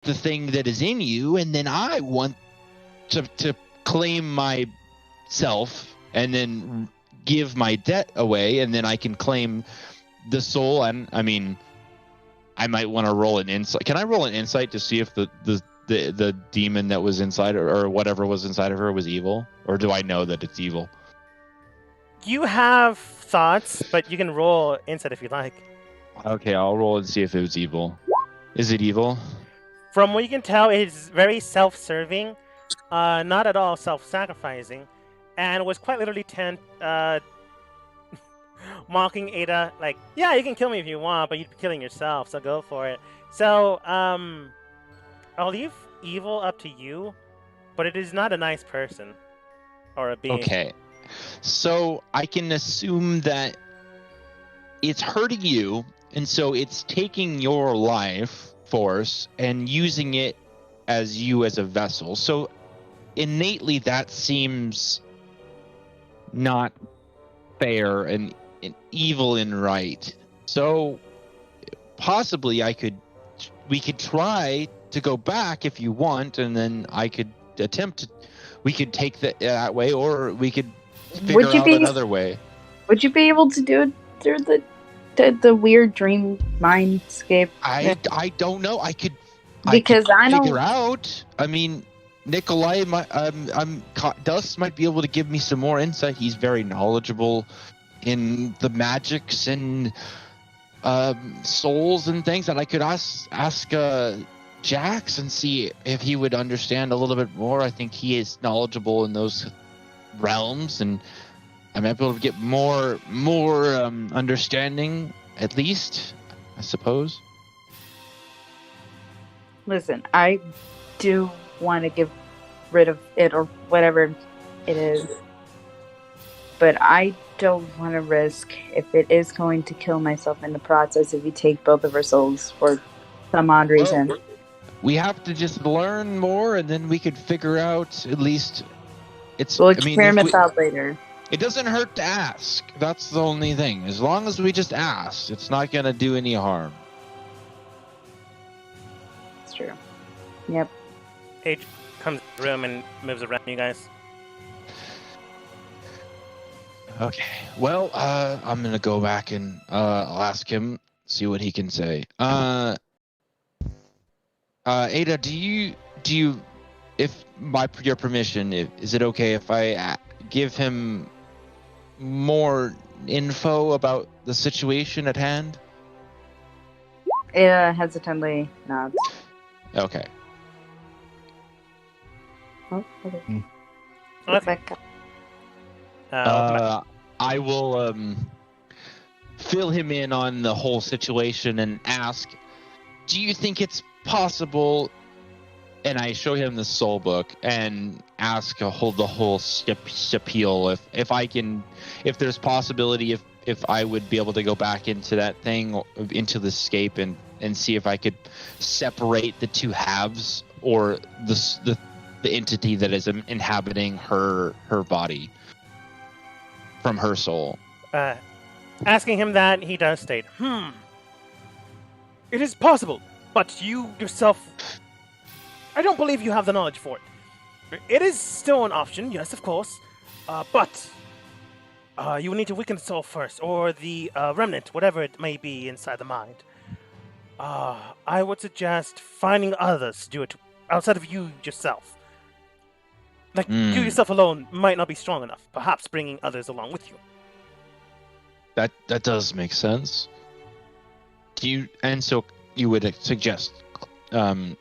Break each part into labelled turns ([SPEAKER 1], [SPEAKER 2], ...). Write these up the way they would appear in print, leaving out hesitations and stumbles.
[SPEAKER 1] the thing that is in you, and then I want to claim myself and then give my debt away, and then I can claim the soul. And I mean, I might want to roll an insight. Can I roll an insight to see if the demon that was inside or whatever was inside of her was evil, or do I know that it's evil?
[SPEAKER 2] You have thoughts, but you can roll insight if you like.
[SPEAKER 1] Okay, I'll roll and see if it was evil. Is it evil?
[SPEAKER 2] From what you can tell, it is very self-serving, not at all self-sacrificing, and was quite literally mocking Ada, like, yeah, you can kill me if you want, but you'd be killing yourself, so go for it. So, I'll leave evil up to you, but it is not a nice person or a being.
[SPEAKER 1] Okay. So I can assume that it's hurting you, and so it's taking your life force and using it as a vessel. So innately that seems not fair and evil and right. So possibly we could try to go back if you want, and then I could we could take that way, or we could figure out another way.
[SPEAKER 3] Would you be able to do it through the weird dream mindscape?
[SPEAKER 1] I don't know. I could
[SPEAKER 3] figure
[SPEAKER 1] out. I mean, Nikolai, Dust might be able to give me some more insight. He's very knowledgeable in the magics and souls and things, and I could ask Jax and see if he would understand a little bit more. I think he is knowledgeable in those realms, and I might be able to get more understanding, at least, I suppose.
[SPEAKER 3] Listen, I do want to get rid of it or whatever it is, but I don't want to risk if it is going to kill myself in the process if you take both of our souls for some odd reason.
[SPEAKER 1] Well, we have to just learn more, and then we could figure out at least.
[SPEAKER 3] We'll experiment out later.
[SPEAKER 1] It doesn't hurt to ask. That's the only thing. As long as we just ask, it's not going to do any harm.
[SPEAKER 3] It's true. Yep.
[SPEAKER 2] Age comes to the room and moves around you guys.
[SPEAKER 1] Okay. Well, I'm going to go back and I'll ask him, see what he can say. Ada, do you, if by your permission, is it okay if I give him more info about the situation at hand?
[SPEAKER 3] Ada hesitantly nods.
[SPEAKER 1] Okay.
[SPEAKER 3] Oh, okay.
[SPEAKER 2] Okay.
[SPEAKER 1] I will fill him in on the whole situation and ask, do you think it's possible? And I show him the soul book and ask the whole spiel if there's possibility if I would be able to go back into that thing, into the scape, and see if I could separate the two halves, or the entity that is inhabiting her body from her soul.
[SPEAKER 2] Asking him that, he does state, it is possible, but you yourself, I don't believe you have the knowledge for it. It is still an option, yes, of course, but you will need to weaken the soul first, or the remnant, whatever it may be inside the mind. I would suggest finding others to do it outside of you yourself. Like, you yourself alone might not be strong enough. Perhaps bringing others along with you.
[SPEAKER 1] That does make sense. So you would suggest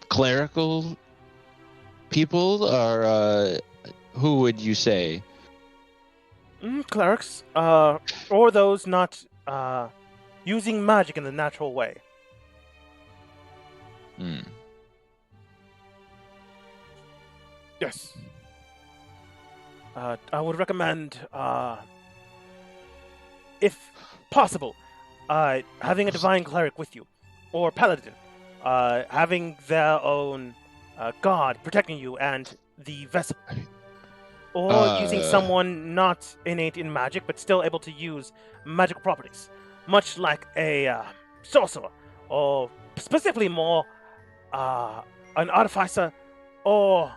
[SPEAKER 1] clerical people, or who would you say?
[SPEAKER 2] Clerics, or those not using magic in the natural way. Yes. I would recommend, if possible, having a divine cleric with you, or paladin, having their own god protecting you and the vessel, or using someone not innate in magic but still able to use magical properties, much like a sorcerer, or specifically more an artificer, or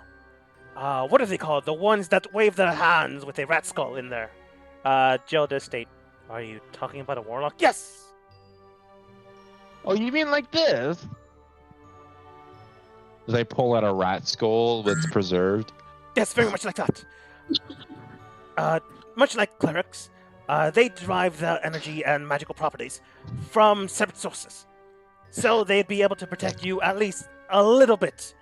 [SPEAKER 2] what are they called? The ones that wave their hands with a rat skull in there. Jill does state, are you talking about a warlock? Yes!
[SPEAKER 1] Oh, you mean like this? As I pull out a rat skull that's preserved.
[SPEAKER 2] Yes, very much like that. Much like clerics, they derive their energy and magical properties from separate sources. So they'd be able to protect you at least a little bit.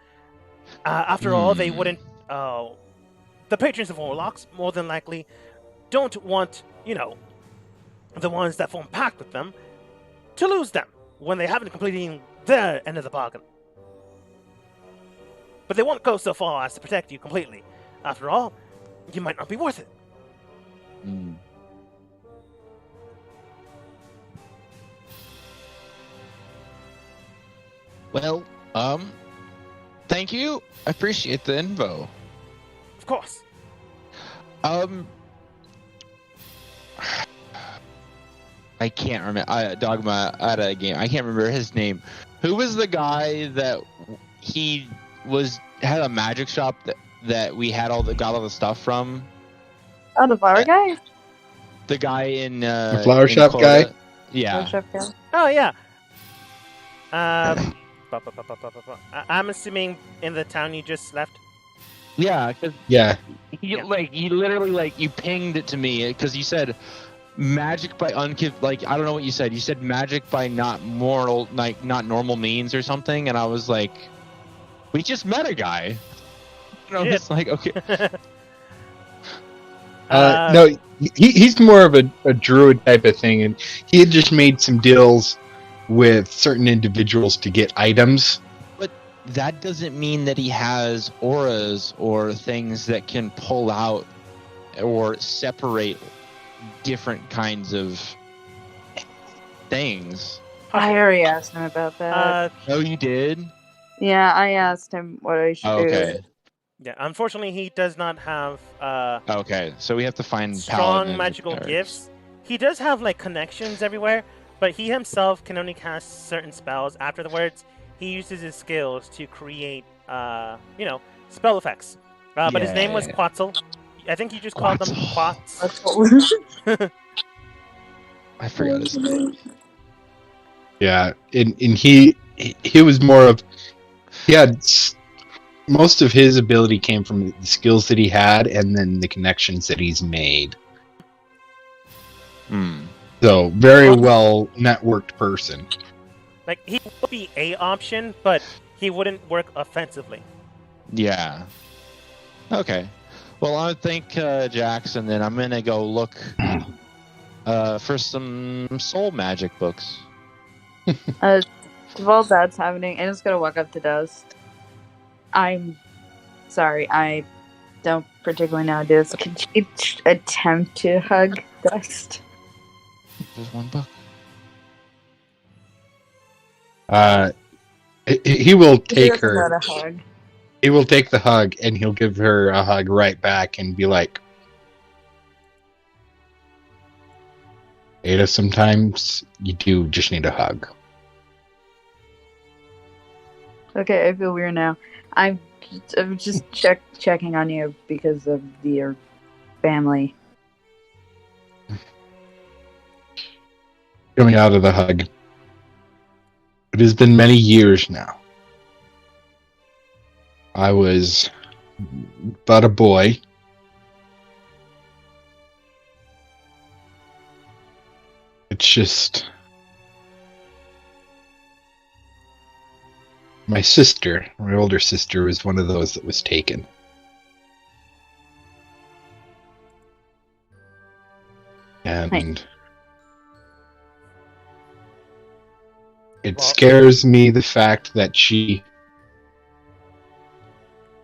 [SPEAKER 2] After all, they wouldn't... the patrons of warlocks, more than likely, don't want, the ones that form pact with them, to lose them when they haven't completed their end of the bargain. But they won't go so far as to protect you completely. After all, you might not be worth it.
[SPEAKER 1] Well, thank you. I appreciate the info.
[SPEAKER 2] Of course.
[SPEAKER 1] I can't remember. Dogma at a game. I can't remember his name. Who was the guy that had a magic shop that we had got all the stuff from?
[SPEAKER 3] Oh, the flower guy?
[SPEAKER 1] The guy in
[SPEAKER 4] the flower
[SPEAKER 1] in
[SPEAKER 4] shop
[SPEAKER 1] Florida.
[SPEAKER 4] guy?
[SPEAKER 1] Yeah.
[SPEAKER 3] Flower shop guy?
[SPEAKER 2] Oh, yeah. I'm assuming in the town you just left?
[SPEAKER 1] Yeah, because
[SPEAKER 4] Yeah.
[SPEAKER 1] you literally you pinged it to me because you said magic by I don't know what you said. You said magic by not normal means or something, and I was like, we just met a guy. And I was like, okay.
[SPEAKER 4] No, he's more of a druid type of thing, and he had just made some deals with certain individuals to get items.
[SPEAKER 1] But that doesn't mean that he has auras or things that can pull out or separate different kinds of things.
[SPEAKER 3] I already asked him about that.
[SPEAKER 1] Oh, you did?
[SPEAKER 3] Yeah, I asked him what I should do.
[SPEAKER 1] Okay.
[SPEAKER 2] Yeah, unfortunately, he does not have
[SPEAKER 1] Okay, so we have to find
[SPEAKER 2] strong magical gifts. He does have connections everywhere, but he himself can only cast certain spells. Afterwards, he uses his skills to create, spell effects. But his name was Quetzal. I think you just called them Quats.
[SPEAKER 1] I forgot his name.
[SPEAKER 4] Yeah, and he was more of... He had... Most of his ability came from the skills that he had and then the connections that he's made. So, very well networked person.
[SPEAKER 2] He would be a option, but he wouldn't work offensively.
[SPEAKER 1] Yeah. Okay. Well, I would thank Jackson, then I'm going to go look for some soul magic books.
[SPEAKER 3] While that's happening, I'm just going to walk up to Dust. I'm sorry, I don't particularly know this. Could you attempt to hug Dust?
[SPEAKER 1] There's one book.
[SPEAKER 4] He will take her.
[SPEAKER 3] Not a hug.
[SPEAKER 4] He will take the hug, and he'll give her a hug right back and be like, Ada, sometimes you do just need a hug.
[SPEAKER 3] Okay, I feel weird now. I'm just checking on you because of your family.
[SPEAKER 4] Coming out of the hug. It has been many years now. I was but a boy. It's just... My older sister, was one of those that was taken. And it scares me, the fact that she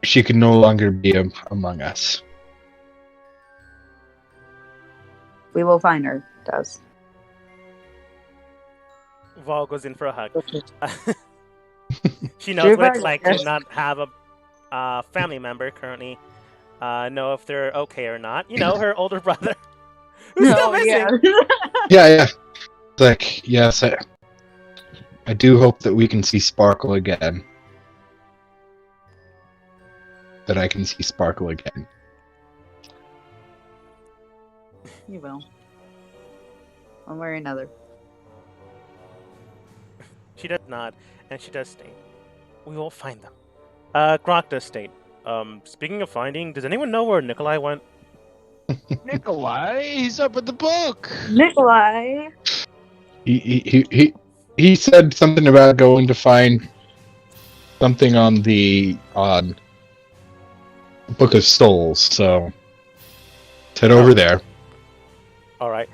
[SPEAKER 4] could no longer be among us.
[SPEAKER 3] We will find her, Does.
[SPEAKER 2] Vol goes in for a hug. She knows what it's like to not have a family member currently know if they're okay or not. Her older brother. Who's still missing.
[SPEAKER 4] Yeah. It's like, yes, I do hope that we can see Sparkle again. that I can see sparkle again.
[SPEAKER 3] You will. One way or another.
[SPEAKER 2] She does nod, and she does state, "We will find them." Grok does state, "Speaking of finding, does anyone know where Nikolai went?"
[SPEAKER 1] Nikolai, he's up at the book.
[SPEAKER 3] Nikolai!
[SPEAKER 4] He said something about going to find something on the Book of Souls, so head over there.
[SPEAKER 2] All right.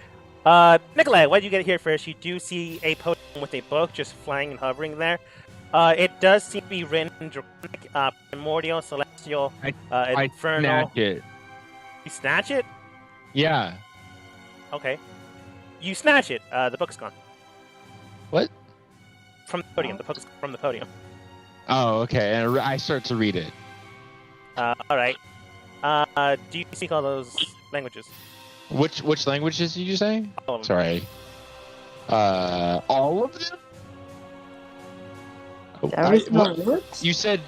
[SPEAKER 2] Nikolai, why did you get here first? You do see a podium with a book just flying and hovering there. It does seem to be written in Draconic, Primordial, Celestial, Infernal.
[SPEAKER 1] Snatch it.
[SPEAKER 2] You snatch it?
[SPEAKER 1] Yeah.
[SPEAKER 2] Okay. You snatch it. The book's gone.
[SPEAKER 1] What?
[SPEAKER 2] From the podium. The book's from the podium.
[SPEAKER 1] Oh, okay. And I start to read it.
[SPEAKER 2] All right. Do you speak all those languages?
[SPEAKER 1] Which languages did you say?
[SPEAKER 2] All of them.
[SPEAKER 1] Sorry. All of them? Oh,
[SPEAKER 3] There is no words?
[SPEAKER 1] you said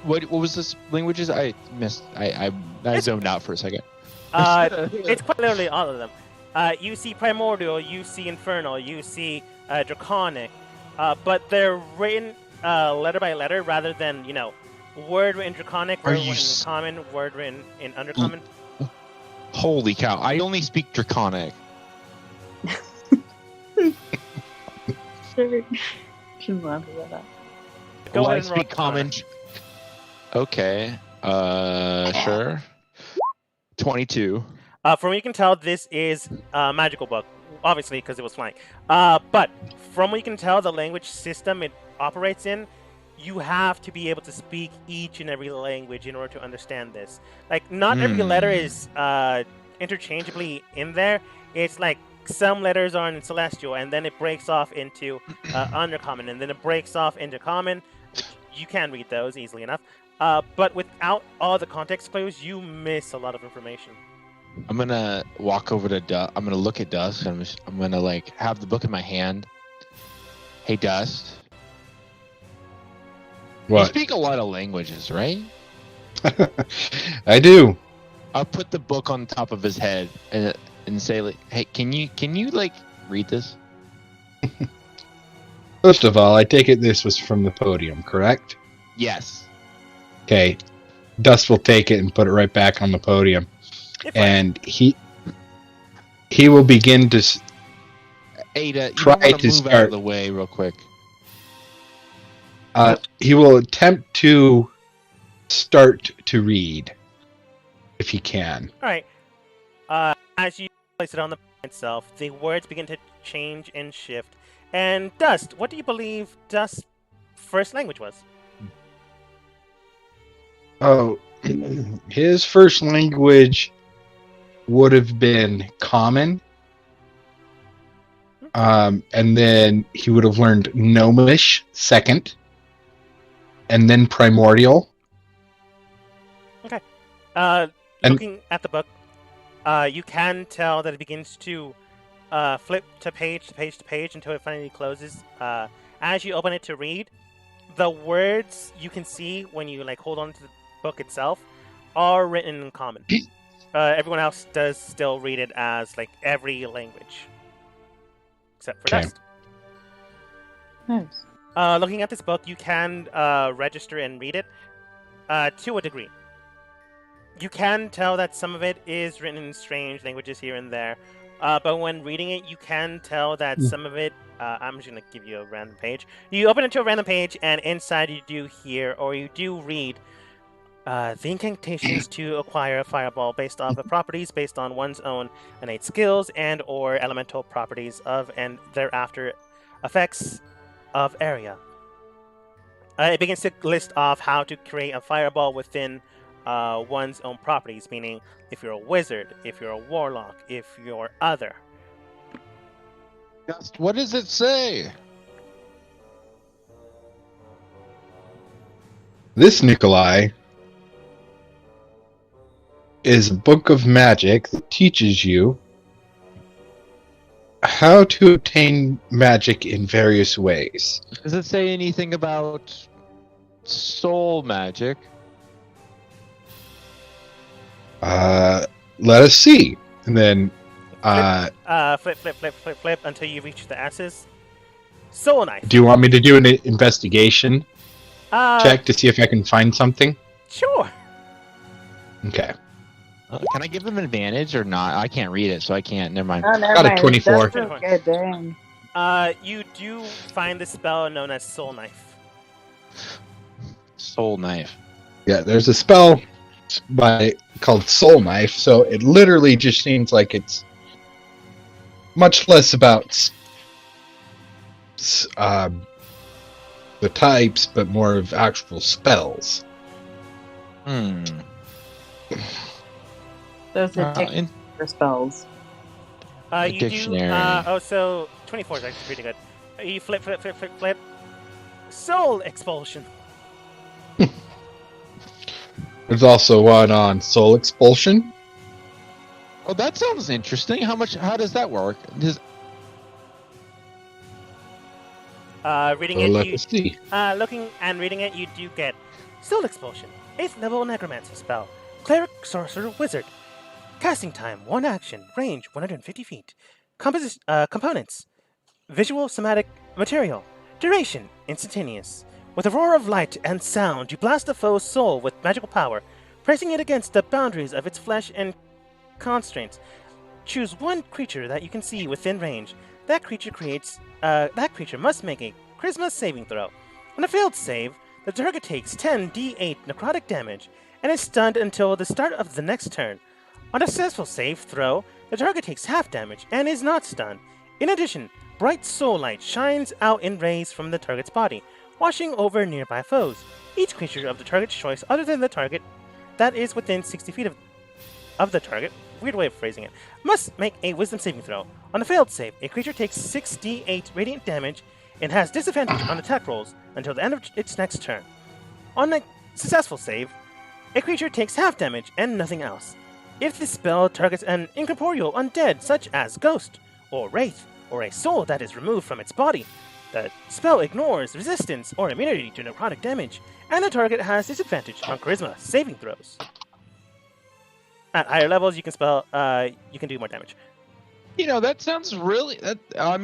[SPEAKER 1] what was this languages? I missed. I zoned out for a second.
[SPEAKER 2] It's quite literally all of them. You see Primordial, you see Infernal, you see Draconic, but they're written letter by letter rather than, word written Draconic, word written in Common, word written in Undercommon.
[SPEAKER 1] Holy cow! I only speak Draconic.
[SPEAKER 3] Sure. Shouldn't laugh at that.
[SPEAKER 2] Go
[SPEAKER 1] I
[SPEAKER 2] ahead and roll
[SPEAKER 1] speak Common. Okay. Sure. 22.
[SPEAKER 2] From what you can tell, this is a magical book, obviously, because it was flying. But from what you can tell, the language system it operates in, you have to be able to speak each and every language in order to understand this. Like, not every letter is interchangeably in there. It's like some letters are in Celestial, and then it breaks off into Undercommon, and then it breaks off into Common. You can read those easily enough. But without all the context clues, you miss a lot of information.
[SPEAKER 1] I'm gonna walk over to Dust. I'm gonna look at Dust. And I'm gonna have the book in my hand. Hey, Dust.
[SPEAKER 4] What?
[SPEAKER 1] You speak a lot of languages, right?
[SPEAKER 4] I do.
[SPEAKER 1] I'll put the book on top of his head and say, "Hey, can you read this?"
[SPEAKER 4] First of all, I take it this was from the podium, correct?
[SPEAKER 1] Yes.
[SPEAKER 4] Okay. Dust will take it and put it right back on the podium. And he will begin to
[SPEAKER 1] Ada, you
[SPEAKER 4] try
[SPEAKER 1] might wanna
[SPEAKER 4] to
[SPEAKER 1] move
[SPEAKER 4] start.
[SPEAKER 1] out of the way real quick.
[SPEAKER 4] He will attempt to start to read, if he can.
[SPEAKER 2] All right. As you place it on the page itself, the words begin to change and shift. And Dust, what do you believe Dust's first language was?
[SPEAKER 4] Oh, his first language would have been Common. And then he would have learned Gnomish second. And then Primordial.
[SPEAKER 2] Okay. Looking at the book, you can tell that it begins to flip to page to page to page until it finally closes. As you open it to read, the words you can see when you hold on to the book itself are written in Common. Everyone else does still read it as every language, except for
[SPEAKER 4] Okay.
[SPEAKER 2] Dust.
[SPEAKER 3] Nice.
[SPEAKER 2] Looking at this book, you can register and read it to a degree. You can tell that some of it is written in strange languages here and there, but when reading it, you can tell that some of it. I'm just gonna give you a random page. You open it to a random page, and inside you do hear or you do read the incantations to acquire a fireball based off of properties based on one's own innate skills and or elemental properties of and thereafter effects of area. It begins to list off how to create a fireball within one's own properties, meaning if you're a wizard, if you're a warlock, if you're other.
[SPEAKER 1] Dust, what does it say?
[SPEAKER 4] This Nikolai is a book of magic that teaches you how to obtain magic in various ways.
[SPEAKER 1] Does it say anything about soul magic?
[SPEAKER 4] Let us see. And then,
[SPEAKER 2] Flip until you reach the S's. Soul knife.
[SPEAKER 4] do you want me to do an investigation check to see if I can find something?
[SPEAKER 2] Sure.
[SPEAKER 4] Okay.
[SPEAKER 1] Can I give them an advantage or not? I can't read it, so I can't. Never mind.
[SPEAKER 3] Oh, never
[SPEAKER 4] Got a
[SPEAKER 3] mind.
[SPEAKER 4] 24.
[SPEAKER 3] That's okay, dang.
[SPEAKER 2] You do find the spell known as Soul Knife.
[SPEAKER 1] Soul knife.
[SPEAKER 4] Yeah, there's a spell called Soul Knife, so it literally just seems like it's much less about the types, but more of actual spells.
[SPEAKER 3] Those are dictionary for spells.
[SPEAKER 2] You
[SPEAKER 1] dictionary.
[SPEAKER 2] do. So 24 is actually pretty good. You flip. Soul expulsion.
[SPEAKER 4] There's also one on Soul Expulsion.
[SPEAKER 1] Oh, that sounds interesting. How does that work?
[SPEAKER 2] Reading
[SPEAKER 4] So
[SPEAKER 2] it,
[SPEAKER 4] let
[SPEAKER 2] you,
[SPEAKER 4] us see.
[SPEAKER 2] looking and reading it, you do get Soul Expulsion, 8th level Necromancer spell, Cleric, Sorcerer, Wizard. Casting time, 1 action, range 150 feet. Components, visual, somatic, material. Duration, instantaneous. With a roar of light and sound, you blast the foe's soul with magical power, pressing it against the boundaries of its flesh and constraints. Choose one creature that you can see within range. That creature must make a charisma saving throw. On a failed save, the target takes 10d8 necrotic damage and is stunned until the start of the next turn. On a successful save throw, the target takes half damage and is not stunned. In addition, bright soul light shines out in rays from the target's body, washing over nearby foes. Each creature of the target's choice other than the target that is within 60 feet of the target, weird way of phrasing it, must make a wisdom saving throw. On a failed save, a creature takes 6d8 radiant damage and has disadvantage on attack rolls until the end of its next turn. On a successful save, a creature takes half damage and nothing else. If the spell targets an incorporeal undead such as ghost, or wraith, or a soul that is removed from its body, the spell ignores resistance or immunity to necrotic damage, and the target has disadvantage on charisma saving throws. At higher levels, you can do more damage.
[SPEAKER 1] You know, that sounds really. I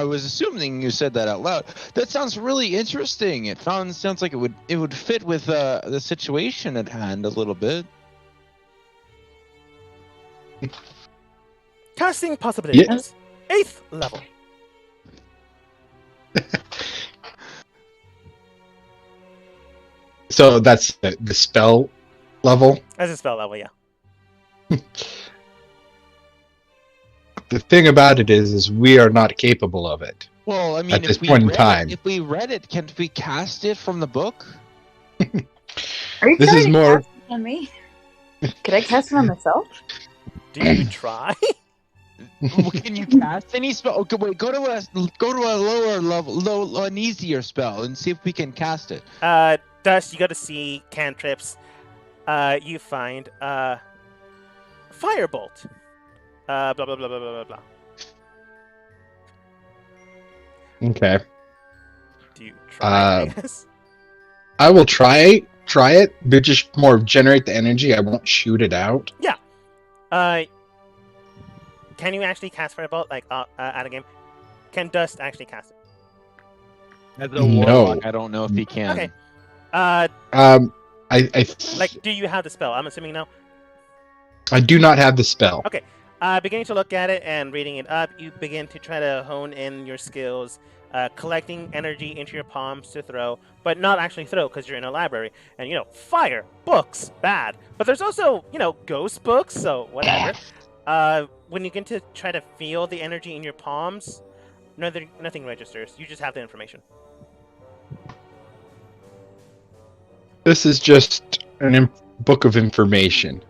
[SPEAKER 1] was assuming you said that out loud. That sounds really interesting. It sounds like it would fit with the situation at hand a little bit.
[SPEAKER 2] Casting possibilities. 8th level.
[SPEAKER 4] So that's the spell level.
[SPEAKER 2] As a spell level, yeah.
[SPEAKER 4] The thing about it is we are not capable of it.
[SPEAKER 1] Well, I mean,
[SPEAKER 4] at this point in time.
[SPEAKER 1] If we read it, can we cast it from the book?
[SPEAKER 3] Are you
[SPEAKER 4] This is
[SPEAKER 3] trying to
[SPEAKER 4] more-
[SPEAKER 3] cast it on me? Could I cast it on myself?
[SPEAKER 2] Do you try?
[SPEAKER 1] Can you cast any spell? Okay, wait. Go to a lower level, an easier spell, and see if we can cast it.
[SPEAKER 2] Dust, you go to see cantrips. You find Firebolt. Blah blah blah blah blah blah blah.
[SPEAKER 4] Okay.
[SPEAKER 2] Do you try? I guess?
[SPEAKER 4] I will try it, but just more generate the energy. I won't shoot it out.
[SPEAKER 2] Can you actually cast Firebolt at a game? Can Dust actually cast it?
[SPEAKER 1] As a
[SPEAKER 4] No.
[SPEAKER 1] warlock, I don't know if he can.
[SPEAKER 2] Okay. Do you have the spell? I'm assuming no.
[SPEAKER 4] I do not have the spell.
[SPEAKER 2] Okay. Beginning to look at it and reading it up, you begin to try to hone in your skills, collecting energy into your palms to throw, but not actually throw because you're in a library. And, fire, books, bad. But there's also, ghost books, so whatever. When you get to try to feel the energy in your palms, nothing registers. You just have the information.
[SPEAKER 4] This is just a book of information.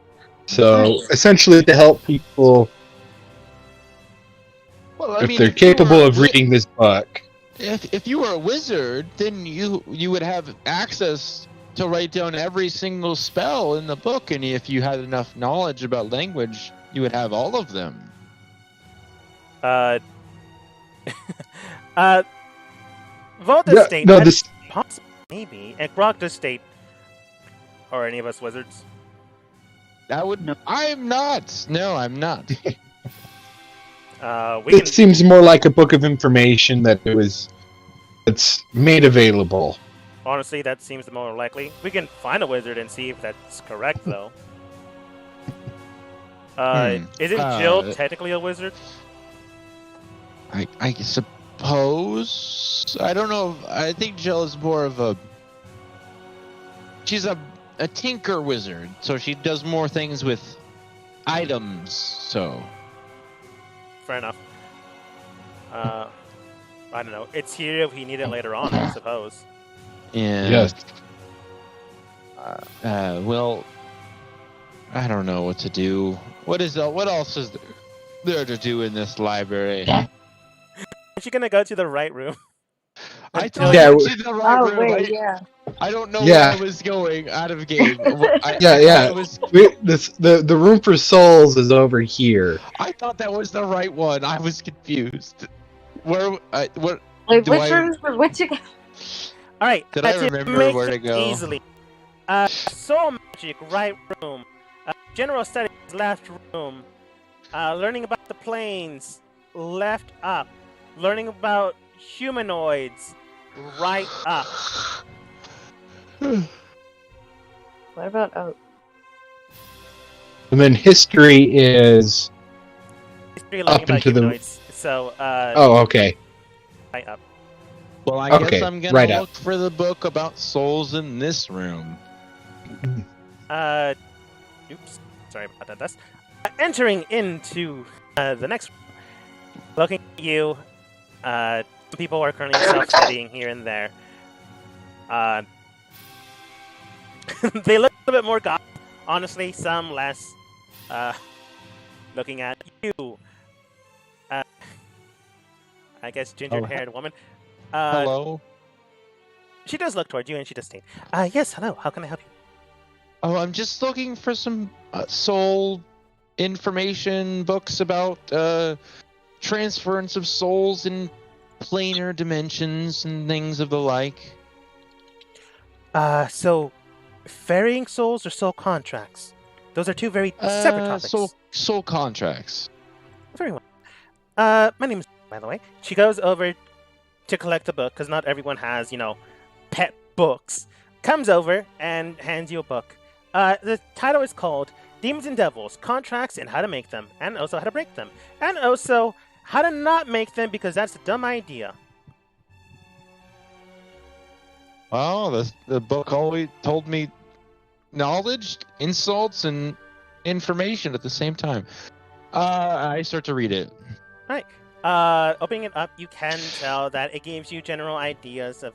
[SPEAKER 4] So
[SPEAKER 3] Nice.
[SPEAKER 4] essentially to help people,
[SPEAKER 1] Well,
[SPEAKER 4] if they're capable of reading this book.
[SPEAKER 1] If you were a wizard, then you would have access to write down every single spell in the book, and if you had enough knowledge about language, you would have all of them.
[SPEAKER 2] Vault does state
[SPEAKER 4] No,
[SPEAKER 2] that
[SPEAKER 4] this
[SPEAKER 2] possibly, maybe, and Grog does state, or any of us wizards.
[SPEAKER 1] That would.
[SPEAKER 3] No.
[SPEAKER 1] I'm not. No, I'm not.
[SPEAKER 4] It seems more like a book of information that's made available.
[SPEAKER 2] Honestly, that seems the more likely. We can find a wizard and see if that's correct, though. Isn't Jill technically a wizard?
[SPEAKER 1] I suppose. I don't know. I think Jill is more of a. She's a tinker wizard, so she does more things with items. So.
[SPEAKER 2] Fair enough. I don't know. It's here if we need it later on, I suppose.
[SPEAKER 1] Yeah.
[SPEAKER 4] Yes.
[SPEAKER 1] Well, I don't know what to do. What else is there to do in this library?
[SPEAKER 2] Is she gonna go to the right room?
[SPEAKER 1] I
[SPEAKER 2] Until-
[SPEAKER 1] thought
[SPEAKER 4] Yeah,
[SPEAKER 1] you went to the right
[SPEAKER 3] Oh
[SPEAKER 1] room.
[SPEAKER 3] wait, yeah.
[SPEAKER 1] I don't know
[SPEAKER 4] Yeah.
[SPEAKER 1] where I was going out of game.
[SPEAKER 4] Yeah. The room for souls is over here.
[SPEAKER 1] I thought that was the right one. I was confused. Where? What?
[SPEAKER 3] Wait,
[SPEAKER 1] Do
[SPEAKER 3] which
[SPEAKER 1] I-
[SPEAKER 3] room? What you got?
[SPEAKER 2] All right.
[SPEAKER 1] Did I
[SPEAKER 2] to
[SPEAKER 1] remember
[SPEAKER 2] make
[SPEAKER 1] where to
[SPEAKER 2] it
[SPEAKER 1] go?
[SPEAKER 2] Easily. Soul magic, right room. General studies, left room. Learning about the planes, left up. Learning about humanoids, right up.
[SPEAKER 3] What about Oak?
[SPEAKER 4] And then history is.
[SPEAKER 2] History learning
[SPEAKER 4] Up
[SPEAKER 2] about
[SPEAKER 4] into the-
[SPEAKER 2] humanoids. So,
[SPEAKER 4] Oh, okay.
[SPEAKER 2] right up.
[SPEAKER 1] Well, I
[SPEAKER 4] Okay,
[SPEAKER 1] guess I'm gonna
[SPEAKER 4] right up.
[SPEAKER 1] look for the book about souls in this room.
[SPEAKER 2] Oops. Sorry about that. That's entering into the next. Looking at you, some people are currently self-studying here and there. They look a little bit more goth, honestly. Some less. Looking at you, I guess ginger-haired woman.
[SPEAKER 1] Hello.
[SPEAKER 2] She does look towards you, and she does state, "Yes, hello. How can I help you?"
[SPEAKER 1] Oh, I'm just looking for some soul information books about transference of souls in planar dimensions and things of the like.
[SPEAKER 2] So, ferrying souls or soul contracts? Those are two very separate topics.
[SPEAKER 1] Soul contracts.
[SPEAKER 2] Very well. My name is, by the way. She goes over to collect the book, because not everyone has, pet books. Comes over and hands you a book. The title is called Demons and Devils, Contracts and How to Make Them, and also How to Break Them, and also How to Not Make Them, because that's a dumb idea.
[SPEAKER 1] Well, the book always told me knowledge, insults, and information at the same time. I start to read it.
[SPEAKER 2] Opening it up, you can tell that it gives you general ideas of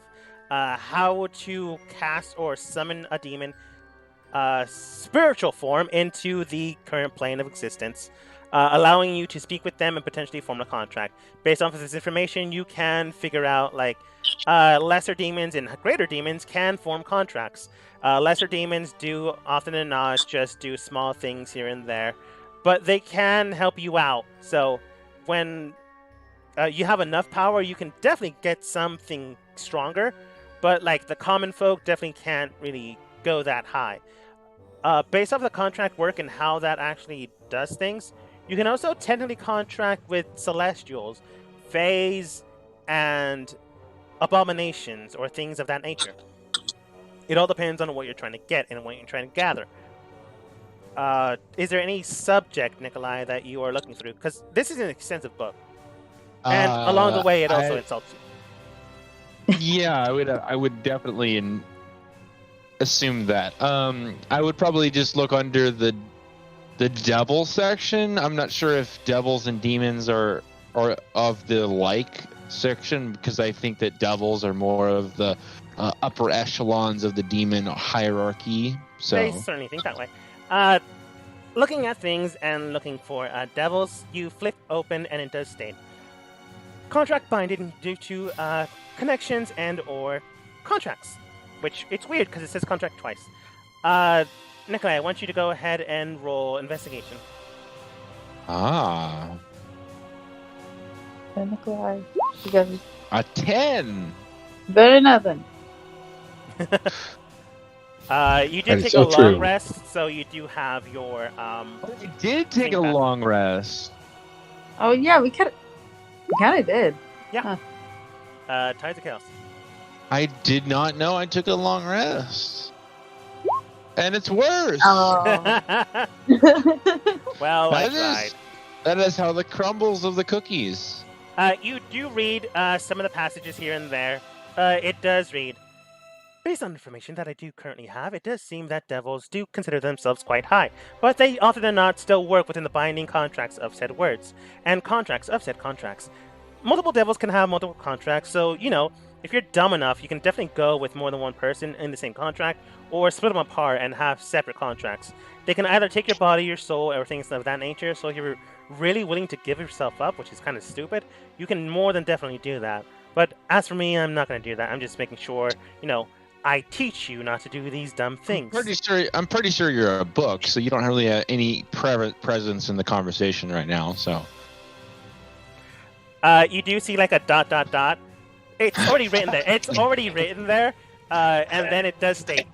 [SPEAKER 2] how to cast or summon a demon spiritual form into the current plane of existence, allowing you to speak with them and potentially form a contract. Based off of this information, you can figure out lesser demons and greater demons can form contracts. Lesser demons do often and not just do small things here and there, but they can help you out. So when you have enough power, you can definitely get something stronger, but the common folk definitely can't really go that high. Based off the contract work and how that actually does things, you can also technically contract with celestials, fays, and abominations, or things of that nature. It all depends on what you're trying to get and what you're trying to gather. Is there any subject, Nikolai, that you are looking through? Because this is an extensive book. And along the way, it also insults you.
[SPEAKER 1] Yeah, I would definitely assume that. I would probably just look under the devil section. I'm not sure if devils and demons are of the like section, because I think that devils are more of the upper echelons of the demon hierarchy. So
[SPEAKER 2] I certainly think that way. Looking at things and looking for devils, you flip open and it does state contract binding due to connections and or contracts, which it's weird because it says contract twice. Nikolai, I want you to go ahead and roll investigation.
[SPEAKER 3] Nikolai, you got
[SPEAKER 1] a 10.
[SPEAKER 3] better than nothing.
[SPEAKER 2] You
[SPEAKER 4] That
[SPEAKER 2] did
[SPEAKER 4] is
[SPEAKER 2] take
[SPEAKER 4] so
[SPEAKER 2] a long
[SPEAKER 4] true.
[SPEAKER 2] rest, so you do have your
[SPEAKER 1] I did take a
[SPEAKER 2] Think back.
[SPEAKER 1] long rest.
[SPEAKER 3] Oh yeah, we kind of did.
[SPEAKER 2] Tides of Chaos.
[SPEAKER 1] I did not know I took a long rest. And it's worse.
[SPEAKER 3] Oh.
[SPEAKER 2] Well, I
[SPEAKER 1] That
[SPEAKER 2] tried.
[SPEAKER 1] is, that is how the crumbles of the cookies.
[SPEAKER 2] You do read some of the passages here and there. It does read. Based on information that I do currently have, it does seem that devils do consider themselves quite high, but they often do not still work within the binding contracts of said words, and contracts of said contracts. Multiple devils can have multiple contracts, so, if you're dumb enough, you can definitely go with more than one person in the same contract, or split them apart and have separate contracts. They can either take your body, your soul, or things of that nature, so if you're really willing to give yourself up, which is kind of stupid, you can more than definitely do that. But as for me, I'm not going to do that. I'm just making sure, I teach you not to do these dumb things.
[SPEAKER 1] I'm pretty sure you're a book, so you don't really have any presence in the conversation right now. So
[SPEAKER 2] You do see like a ... It's already written there. It's already written there, and then it does state,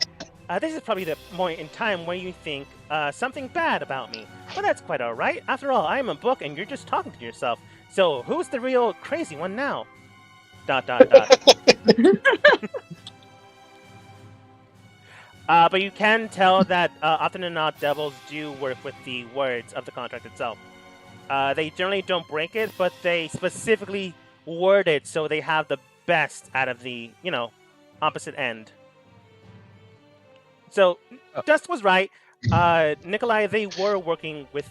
[SPEAKER 2] "This is probably the point in time where you think something bad about me. But that's quite all right. After all, I am a book, and you're just talking to yourself. So who's the real crazy one now?" ... But you can tell that often than not, devils do work with the words of the contract itself. They generally don't break it, but they specifically word it so they have the best out of the, opposite end. So, Dust was right. Nikolai, they were working with,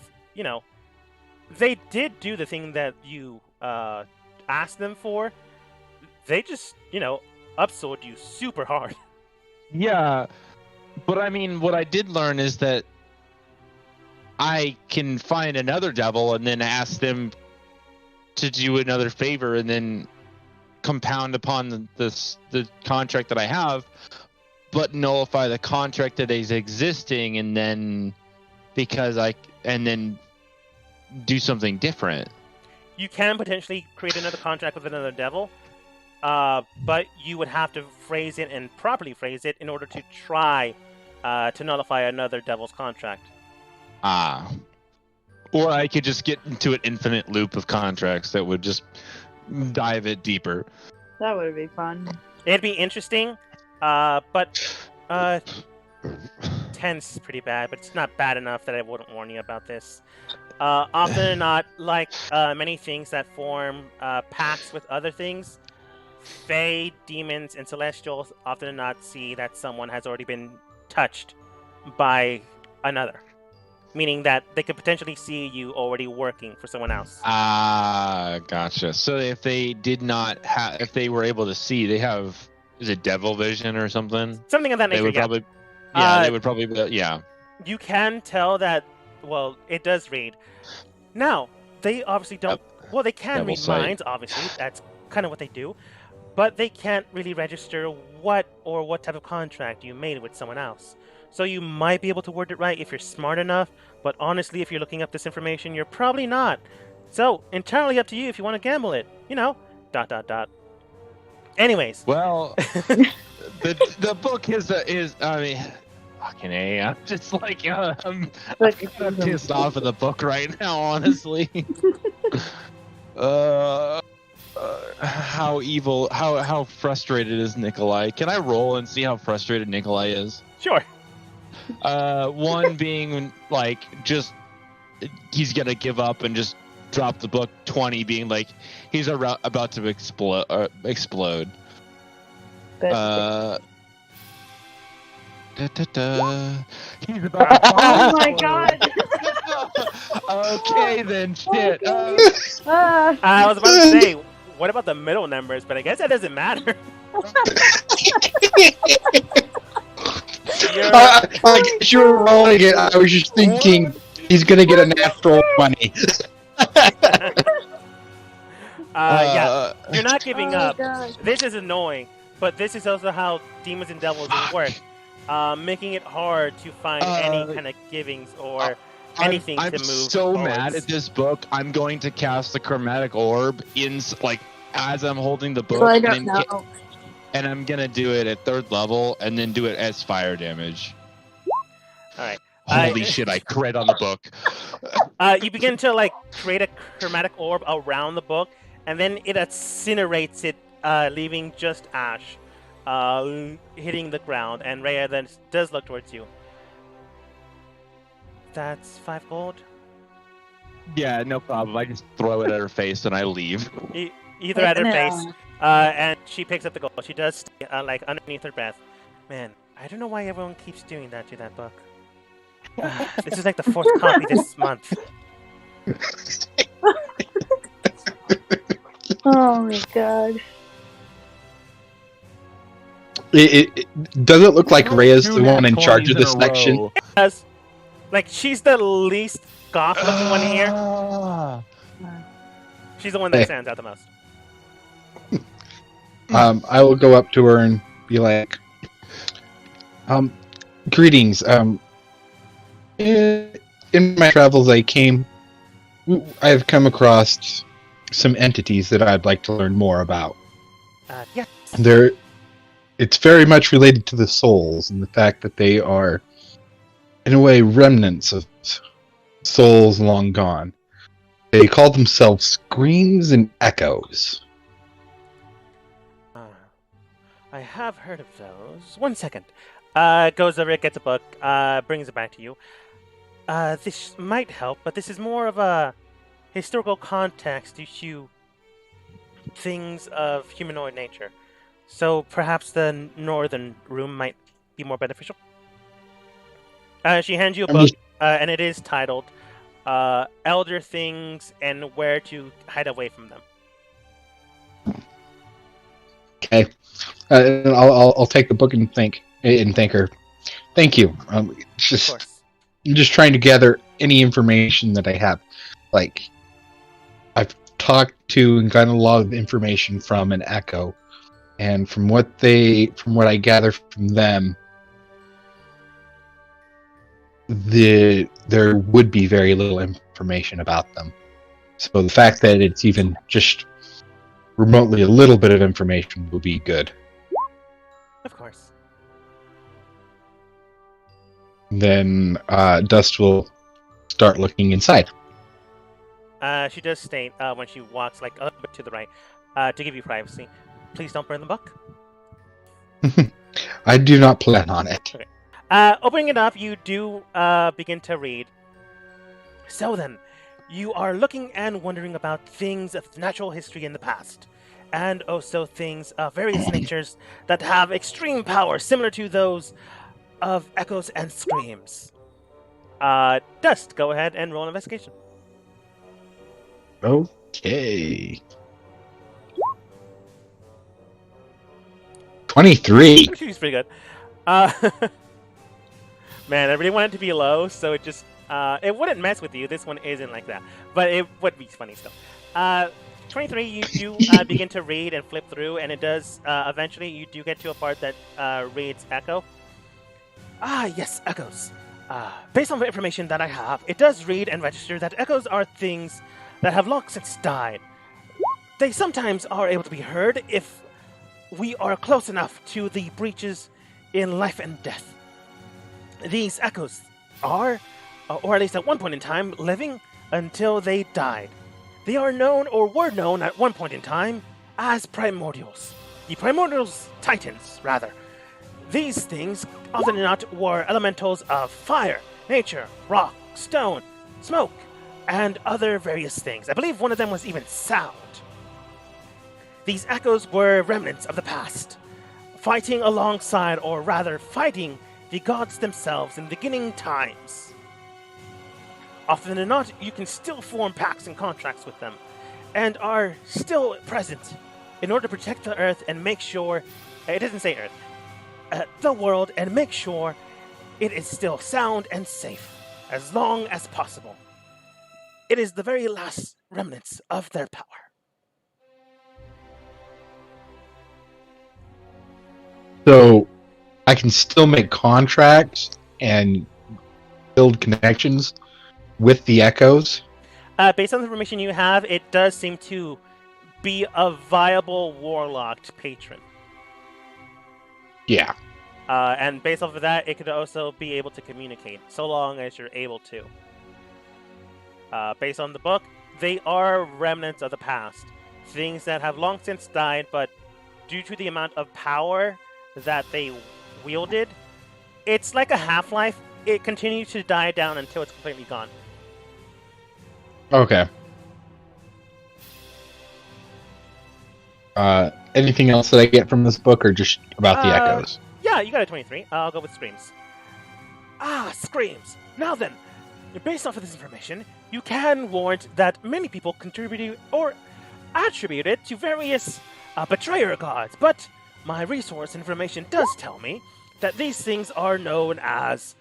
[SPEAKER 2] they did do the thing that you asked them for. They just, upsold you super hard.
[SPEAKER 1] yeah, but I mean, what I did learn is that I can find another devil and then ask them to do another favor, and then compound upon the contract that I have, but nullify the contract that is existing, and then then do something different.
[SPEAKER 2] You can potentially create another contract with another devil, but you would have to phrase it and properly phrase it in order to try to nullify another devil's contract.
[SPEAKER 1] Or I could just get into an infinite loop of contracts that would just dive it deeper.
[SPEAKER 3] That would be fun.
[SPEAKER 2] It'd be interesting, but 10's pretty bad, but it's not bad enough that I wouldn't warn you about this. Often than not, like many things that form pacts with other things, Fae, demons, and celestials often than not see that someone has already been touched by another. Meaning that they could potentially see you already working for someone else.
[SPEAKER 1] Gotcha. So if they did not have, if they were able to see, they have, is it devil vision or something?
[SPEAKER 2] Something of that nature,
[SPEAKER 1] They would
[SPEAKER 2] yeah.
[SPEAKER 1] probably, they would probably, yeah.
[SPEAKER 2] You can tell that, well, it does read. Now, they obviously don't, well, they can
[SPEAKER 1] Devil
[SPEAKER 2] read
[SPEAKER 1] sight.
[SPEAKER 2] minds, obviously. That's kind of what they do. But they can't really register what type of contract you made with someone else. So you might be able to word it right if you're smart enough, but honestly, if you're looking up this information, you're probably not. So, entirely up to you if you want to gamble it. Anyways.
[SPEAKER 1] Well, the book is I mean, fucking A. I'm just like, I'm pissed off of the book right now, honestly. How frustrated is Nikolai? Can I roll and see how frustrated Nikolai is?
[SPEAKER 2] Sure.
[SPEAKER 1] One being like, just he's gonna give up and just drop the book. 20 being like he's about to explode. He's about.
[SPEAKER 3] Oh my god!
[SPEAKER 1] Okay then, shit.
[SPEAKER 2] I was about to say, what about the middle numbers? But I guess that doesn't matter.
[SPEAKER 4] I guess you were rolling it. I was just thinking he's gonna get a natural 20.
[SPEAKER 2] Yeah, you're not giving up.
[SPEAKER 3] Gosh.
[SPEAKER 2] This is annoying, but this is also how demons and devils work, making it hard to find any kind of givings or anything
[SPEAKER 1] I'm
[SPEAKER 2] to move.
[SPEAKER 1] so
[SPEAKER 2] forwards.
[SPEAKER 1] mad at this book. I'm going to cast the chromatic orb in as I'm holding the book.
[SPEAKER 3] So I don't know.
[SPEAKER 1] and I'm gonna do it at 3rd level, and then do it as fire damage.
[SPEAKER 2] All right.
[SPEAKER 1] Holy shit! I crit on the book.
[SPEAKER 2] You begin to like create a chromatic orb around the book, and then it incinerates it, leaving just ash, hitting the ground. And Rhea then does look towards you. That's 5 gold.
[SPEAKER 1] Yeah, no problem. I just throw it at her face and I leave.
[SPEAKER 2] Either at her face, and she picks up the gold. She does stay, like underneath her breath. Man, I don't know why everyone keeps doing that to that book. This is like the 4th copy this month.
[SPEAKER 3] Oh my god.
[SPEAKER 4] It doesn't look like Rhea's the one in charge of this section.
[SPEAKER 2] Yes. Like, she's the least goth-looking one here. She's the one that stands out the most.
[SPEAKER 4] I will go up to her and be like, greetings. In my travels, I've come across some entities that I'd like to learn more about.
[SPEAKER 2] Yes.
[SPEAKER 4] It's very much related to the souls and the fact that they are, in a way, remnants of souls long gone. They call themselves screams and echoes.
[SPEAKER 2] I have heard of those. 1 second. Goes over, gets a book, brings it back to you. This might help, but this is more of a historical context to things of humanoid nature. So perhaps the northern room might be more beneficial. She hands you a book, and it is titled Elder Things and Where to Hide Away from Them.
[SPEAKER 4] Okay. I'll take the book and thank her. Thank you. I'm just trying to gather any information that I have. Like, I've talked to and gotten a lot of information from an echo, and from what I gather from them, there would be very little information about them. So the fact that it's even just remotely a little bit of information would be good.
[SPEAKER 2] Of course.
[SPEAKER 4] Then Dust will start looking inside.
[SPEAKER 2] She does state when she walks like a little bit to the right to give you privacy. Please don't burn the book.
[SPEAKER 4] I do not plan on it.
[SPEAKER 2] Okay. Opening it up, you do begin to read. So then, you are looking and wondering about things of natural history in the past, and also things of various natures that have extreme power, similar to those of echoes and screams. Dust, go ahead and roll an investigation.
[SPEAKER 4] Okay. 23.
[SPEAKER 2] She's pretty good. Man, I really want it to be low, so it just it wouldn't mess with you. This one isn't like that, but it would be funny still. 23, you do begin to read and flip through, and it does eventually you do get to a part that reads echo. Yes, echoes. Based on the information that I have, it does read and register that echoes are things that have long since died. They sometimes are able to be heard if we are close enough to the breaches in life and death. These echoes are, or at least at one point in time, living until they died. They are known, or were known at one point in time, as primordials. The primordials titans, rather. These things, often than not, were elementals of fire, nature, rock, stone, smoke, and other various things. I believe one of them was even sound. These echoes were remnants of the past, fighting alongside, or rather fighting, the gods themselves in beginning times. Often than not, you can still form pacts and contracts with them, and are still present in order to protect the Earth and make sure, it doesn't say Earth, the world, and make sure it is still sound and safe as long as possible. It is the very last remnants of their power.
[SPEAKER 4] So I can still make contracts and build connections with the echoes?
[SPEAKER 2] Based on the information you have, it does seem to be a viable warlocked patron.
[SPEAKER 4] Yeah.
[SPEAKER 2] And based off of that, it could also be able to communicate, so long as you're able to. Based on the book, they are remnants of the past. Things that have long since died, but due to the amount of power that they wielded, it's like a half-life. It continues to die down until it's completely gone.
[SPEAKER 4] Okay. Anything else that I get from this book, or just about the echoes?
[SPEAKER 2] Yeah, you got a 23. I'll go with screams. Screams! Now then, based off of this information, you can warrant that many people contributed or attributed to various betrayer gods, but my resource information does tell me that these things are known as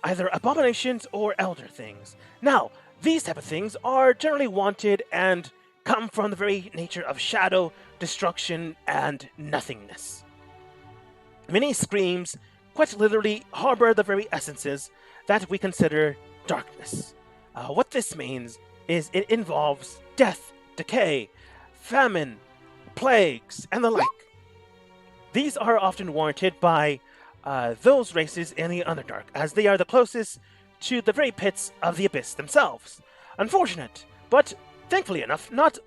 [SPEAKER 2] either abominations or elder things. Now, these type of things are generally wanted and come from the very nature of shadow, destruction, and nothingness. Many screams quite literally harbor the very essences that we consider darkness. What this means is it involves death, decay, famine, plagues, and the like. These are often warranted by those races in the Underdark, as they are the closest to the very pits of the abyss themselves. Unfortunate, but thankfully enough, not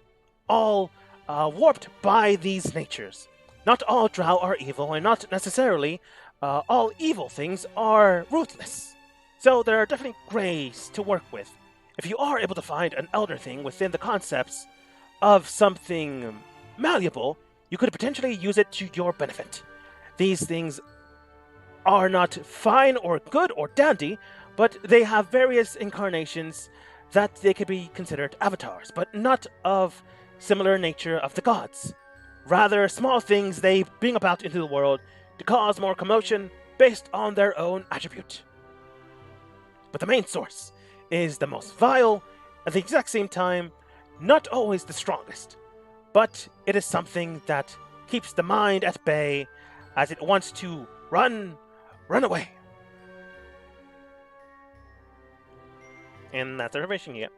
[SPEAKER 2] all warped by these natures. Not all drow are evil, and not necessarily all evil things are ruthless. So there are definitely grays to work with. If you are able to find an elder thing within the concepts of something malleable, you could potentially use it to your benefit. These things are not fine or good or dandy, but they have various incarnations that they could be considered avatars, but not of similar nature of the gods. Rather, small things they bring about into the world to cause more commotion based on their own attribute. But the main source is the most vile, at the exact same time, not always the strongest. But it is something that keeps the mind at bay as it wants to run away. And that's the information you get.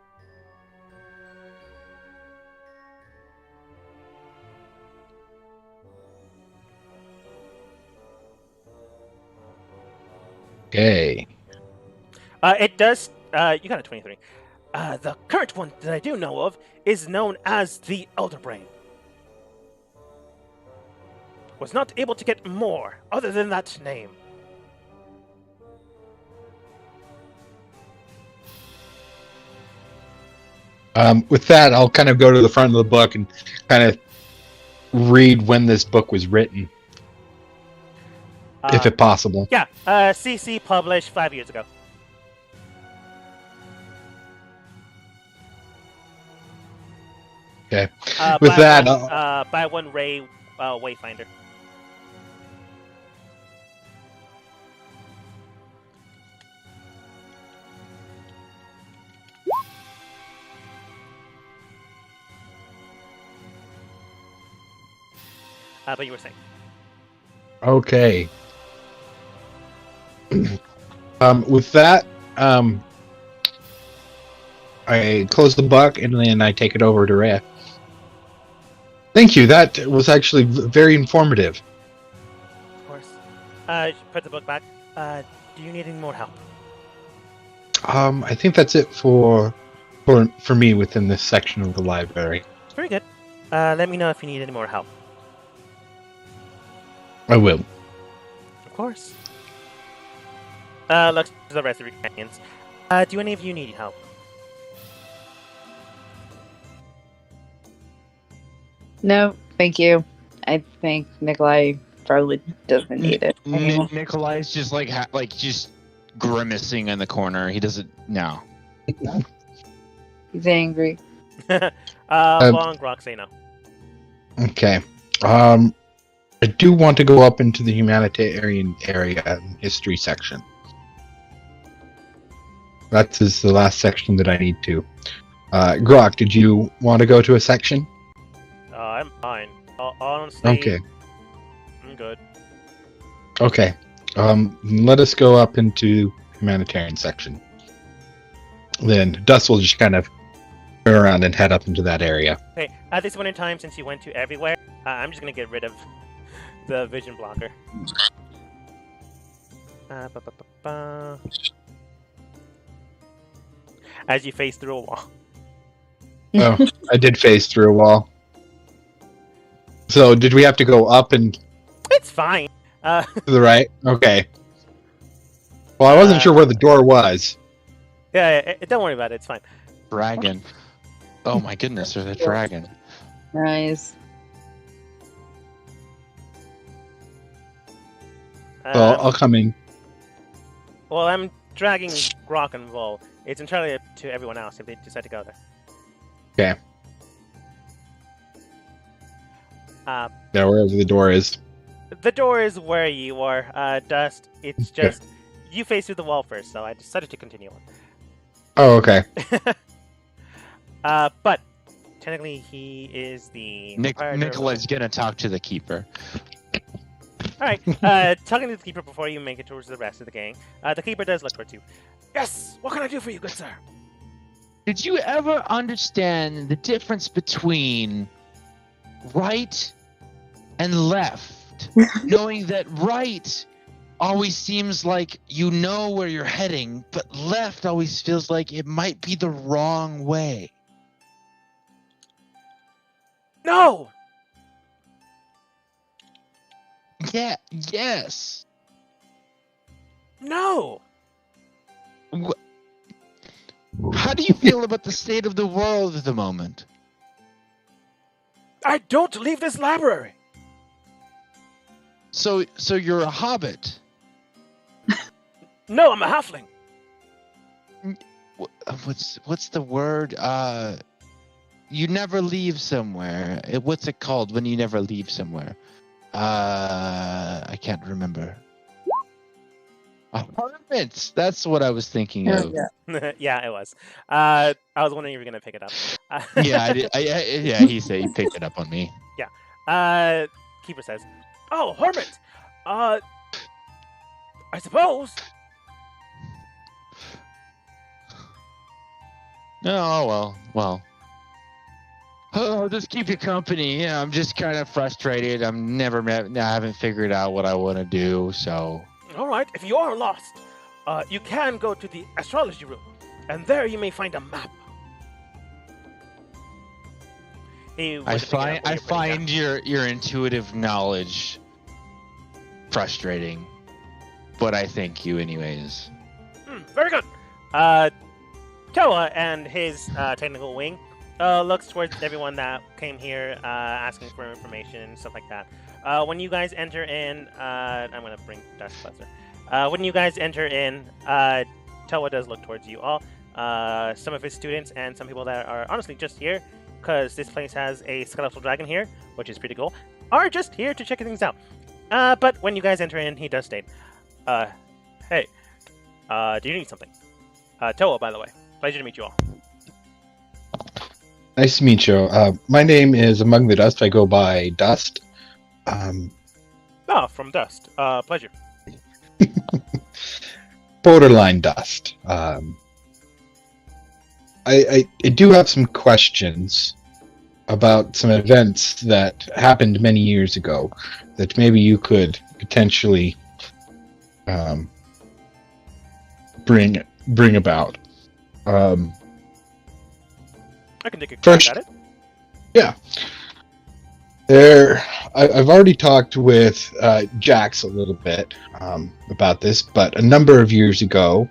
[SPEAKER 4] Okay.
[SPEAKER 2] It does. You got a 23. The current one that I do know of is known as the Elder Brain. Was not able to get more other than that name.
[SPEAKER 4] With that, I'll kind of go to the front of the book and kind of read when this book was written, if it's possible.
[SPEAKER 2] Yeah, CC published 5 years ago.
[SPEAKER 4] Okay. With that,
[SPEAKER 2] by one Ray Wayfinder. But you were saying.
[SPEAKER 4] okay. With that, I close the book and then I take it over to Rhea. Thank you. That was actually very informative.
[SPEAKER 2] Of course. Put the book back. Do you need any more help?
[SPEAKER 4] I think that's it for me within this section of the library.
[SPEAKER 2] Very good. Let me know if you need any more help.
[SPEAKER 4] I will.
[SPEAKER 2] Of course. Looks to the rest of your companions. Do any of you need help?
[SPEAKER 3] No, thank you. I think Nikolai probably doesn't need it anymore.
[SPEAKER 1] Nikolai's just just grimacing in the corner. He doesn't. No.
[SPEAKER 3] He's angry.
[SPEAKER 2] Long Grok say no.
[SPEAKER 4] Okay. I do want to go up into the humanitarian area and history section. That is the last section that I need to. Grok, did you want to go to a section?
[SPEAKER 2] I'm fine. Honestly,
[SPEAKER 4] Okay.
[SPEAKER 2] I'm good.
[SPEAKER 4] Okay. Let us go up into humanitarian section. Then Dust will just kind of turn around and head up into that area.
[SPEAKER 2] Okay, at this point in time, since you went to everywhere, I'm just gonna get rid of the vision blocker. Ba, ba, ba, ba. As you face through a wall.
[SPEAKER 4] Oh, I did phase through a wall. So, did we have to go up and
[SPEAKER 2] It's fine.
[SPEAKER 4] to the right? Okay. Well, I wasn't sure where the door was.
[SPEAKER 2] Yeah, don't worry about it. It's fine.
[SPEAKER 1] Dragon. Oh my goodness, there's a dragon.
[SPEAKER 3] Nice.
[SPEAKER 4] Well, I'll come in.
[SPEAKER 2] Well, I'm dragging Grok and Vol. It's entirely up to everyone else if they decide to go there.
[SPEAKER 4] Okay.
[SPEAKER 2] Yeah,
[SPEAKER 4] wherever the door is.
[SPEAKER 2] The door is where you are, Dust. It's just you face through the wall first, so I decided to continue on.
[SPEAKER 4] Oh, okay.
[SPEAKER 2] But technically, he is the
[SPEAKER 1] Nicola's gonna talk to the keeper.
[SPEAKER 2] All right. Talking to the keeper before you make it towards the rest of the gang. The keeper does look towards you. Yes. What can I do for you, good sir?
[SPEAKER 1] Did you ever understand the difference between right and left? Knowing that right always seems like you know where you're heading, but left always feels like it might be the wrong way.
[SPEAKER 2] No.
[SPEAKER 1] Yeah, yes.
[SPEAKER 2] No.
[SPEAKER 1] How do you feel about the state of the world at the moment?
[SPEAKER 2] I don't leave this library.
[SPEAKER 1] So you're a hobbit.
[SPEAKER 2] No, I'm a halfling.
[SPEAKER 1] What's the word? You never leave somewhere. What's it called when you never leave somewhere? I can't remember. A hermit. That's what I was thinking of.
[SPEAKER 2] Yeah, it was. I was wondering if you were gonna pick it up.
[SPEAKER 1] Yeah, I did. Yeah, he said he picked it up on me.
[SPEAKER 2] Yeah. Keeper says, "Oh, hermit. I suppose."
[SPEAKER 1] No, well. Oh, just keep you company. Yeah, I'm just kind of frustrated. I haven't figured out what I want to do, so.
[SPEAKER 2] All right. If you are lost, you can go to the astrology room, and there you may find a map.
[SPEAKER 1] I find your intuitive knowledge frustrating, but I thank you anyways.
[SPEAKER 2] Very good. Toa and his technical wing looks towards everyone that came here asking for information and stuff like that. When you guys enter in, I'm going to bring Dust closer. When you guys enter in, Toa does look towards you all. Some of his students and some people that are honestly just here, because this place has a skeletal dragon here, which is pretty cool, are just here to check things out. But when you guys enter in, he does state, hey, do you need something? Toa, by the way. Pleasure to meet you all.
[SPEAKER 4] Nice to meet you. My name is Among the Dust. I go by Dust.
[SPEAKER 2] From Dust. Pleasure.
[SPEAKER 4] Borderline Dust. I do have some questions about some events that happened many years ago that maybe you could potentially bring about.
[SPEAKER 2] I can take a crack at it.
[SPEAKER 4] Yeah. I've already talked with Jax a little bit about this, but a number of years ago,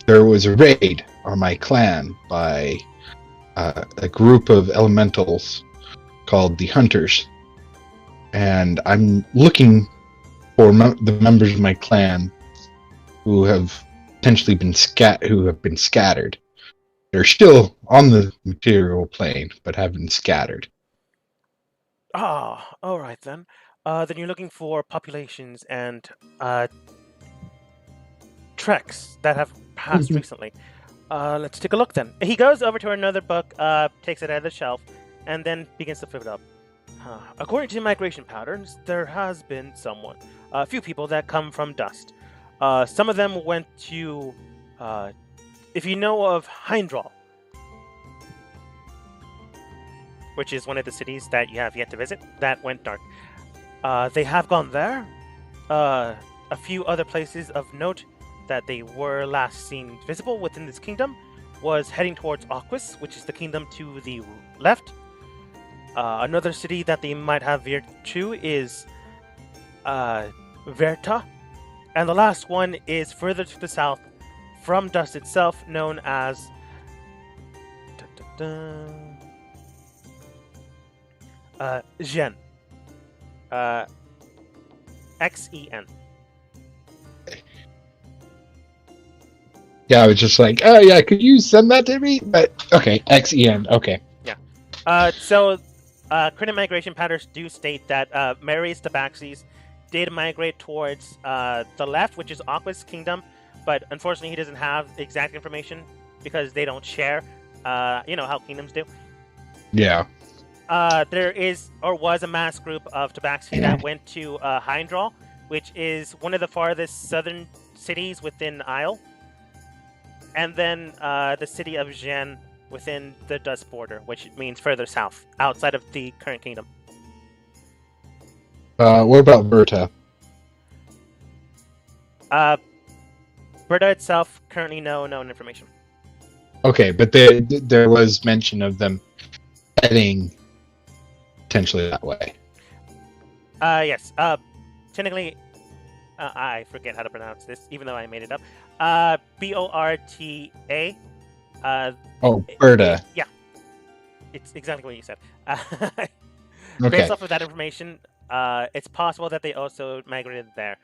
[SPEAKER 4] there was a raid on my clan by a group of elementals called the Hunters, and I'm looking for the members of my clan who have potentially been scattered. They're still on the material plane, but have been scattered.
[SPEAKER 2] All right then. Then you're looking for populations and treks that have passed recently. Let's take a look then. He goes over to another book, takes it out of the shelf, and then begins to flip it up. According to migration patterns, there has been a few people that come from Dust. Some of them went to, if you know of Heindral, which is one of the cities that you have yet to visit, that went dark. They have gone there. A few other places of note that they were last seen visible within this kingdom was heading towards Aquis, which is the kingdom to the left. Another city that they might have veered to is Verta. And the last one is further to the south from Dust itself, known as Xen. Xen.
[SPEAKER 4] Yeah, I was just like, oh yeah, could you send that to me? But okay, XEN. Okay.
[SPEAKER 2] So, current migration patterns do state that Mary's tabaxis did migrate towards the left, which is Aqua's kingdom, but unfortunately he doesn't have exact information because they don't share. You know how kingdoms do.
[SPEAKER 4] Yeah.
[SPEAKER 2] There is or was a mass group of tabaxi that went to Heindral, which is one of the farthest southern cities within Isle. And then the city of Zhen within the Dust border, which means further south, outside of the current kingdom.
[SPEAKER 4] What about Verta?
[SPEAKER 2] Berta itself, currently no known information.
[SPEAKER 4] Okay, but there was mention of them heading potentially that way.
[SPEAKER 2] Yes. Technically, I forget how to pronounce this, even though I made it up. Borta.
[SPEAKER 4] Oh, Berta.
[SPEAKER 2] Yeah. It's exactly what you said.
[SPEAKER 4] Okay.
[SPEAKER 2] Based off of that information, it's possible that they also migrated there.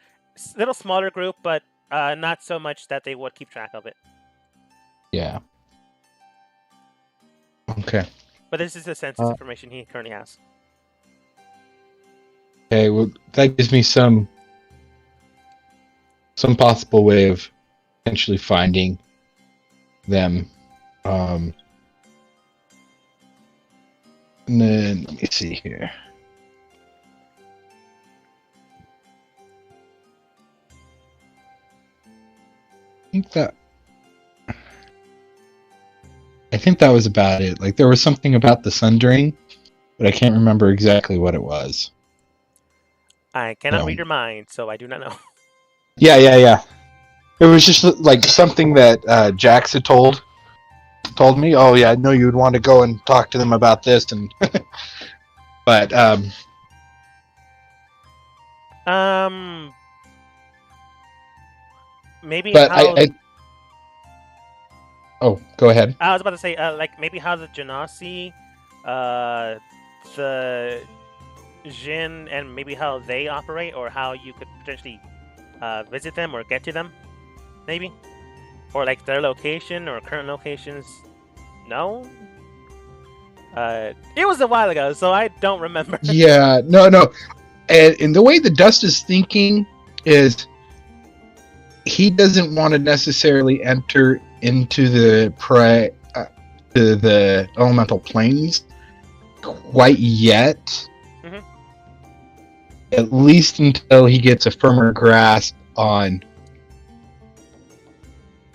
[SPEAKER 2] Little smaller group, but not so much that they would keep track of it.
[SPEAKER 4] Yeah. Okay.
[SPEAKER 2] But this is the census information he currently has.
[SPEAKER 4] Okay, well, that gives me some possible way of potentially finding them. And then let me see here. I think that was about it. Like there was something about the Sundering, but I can't remember exactly what it was.
[SPEAKER 2] I cannot read your mind, so I do not know.
[SPEAKER 4] Yeah. It was just like something that Jax had told me. Oh yeah, I know you would want to go and talk to them about this, and but
[SPEAKER 2] maybe.
[SPEAKER 4] But oh, go ahead.
[SPEAKER 2] I was about to say, like maybe how the Genasi, the Jin, and maybe how they operate, or how you could potentially visit them or get to them, maybe, or like their location or current locations. No, it was a while ago, so I don't remember.
[SPEAKER 4] Yeah, no, and the way the Dust is thinking is he doesn't want to necessarily enter into the the elemental planes quite yet.
[SPEAKER 2] Mm-hmm.
[SPEAKER 4] At least until he gets a firmer grasp on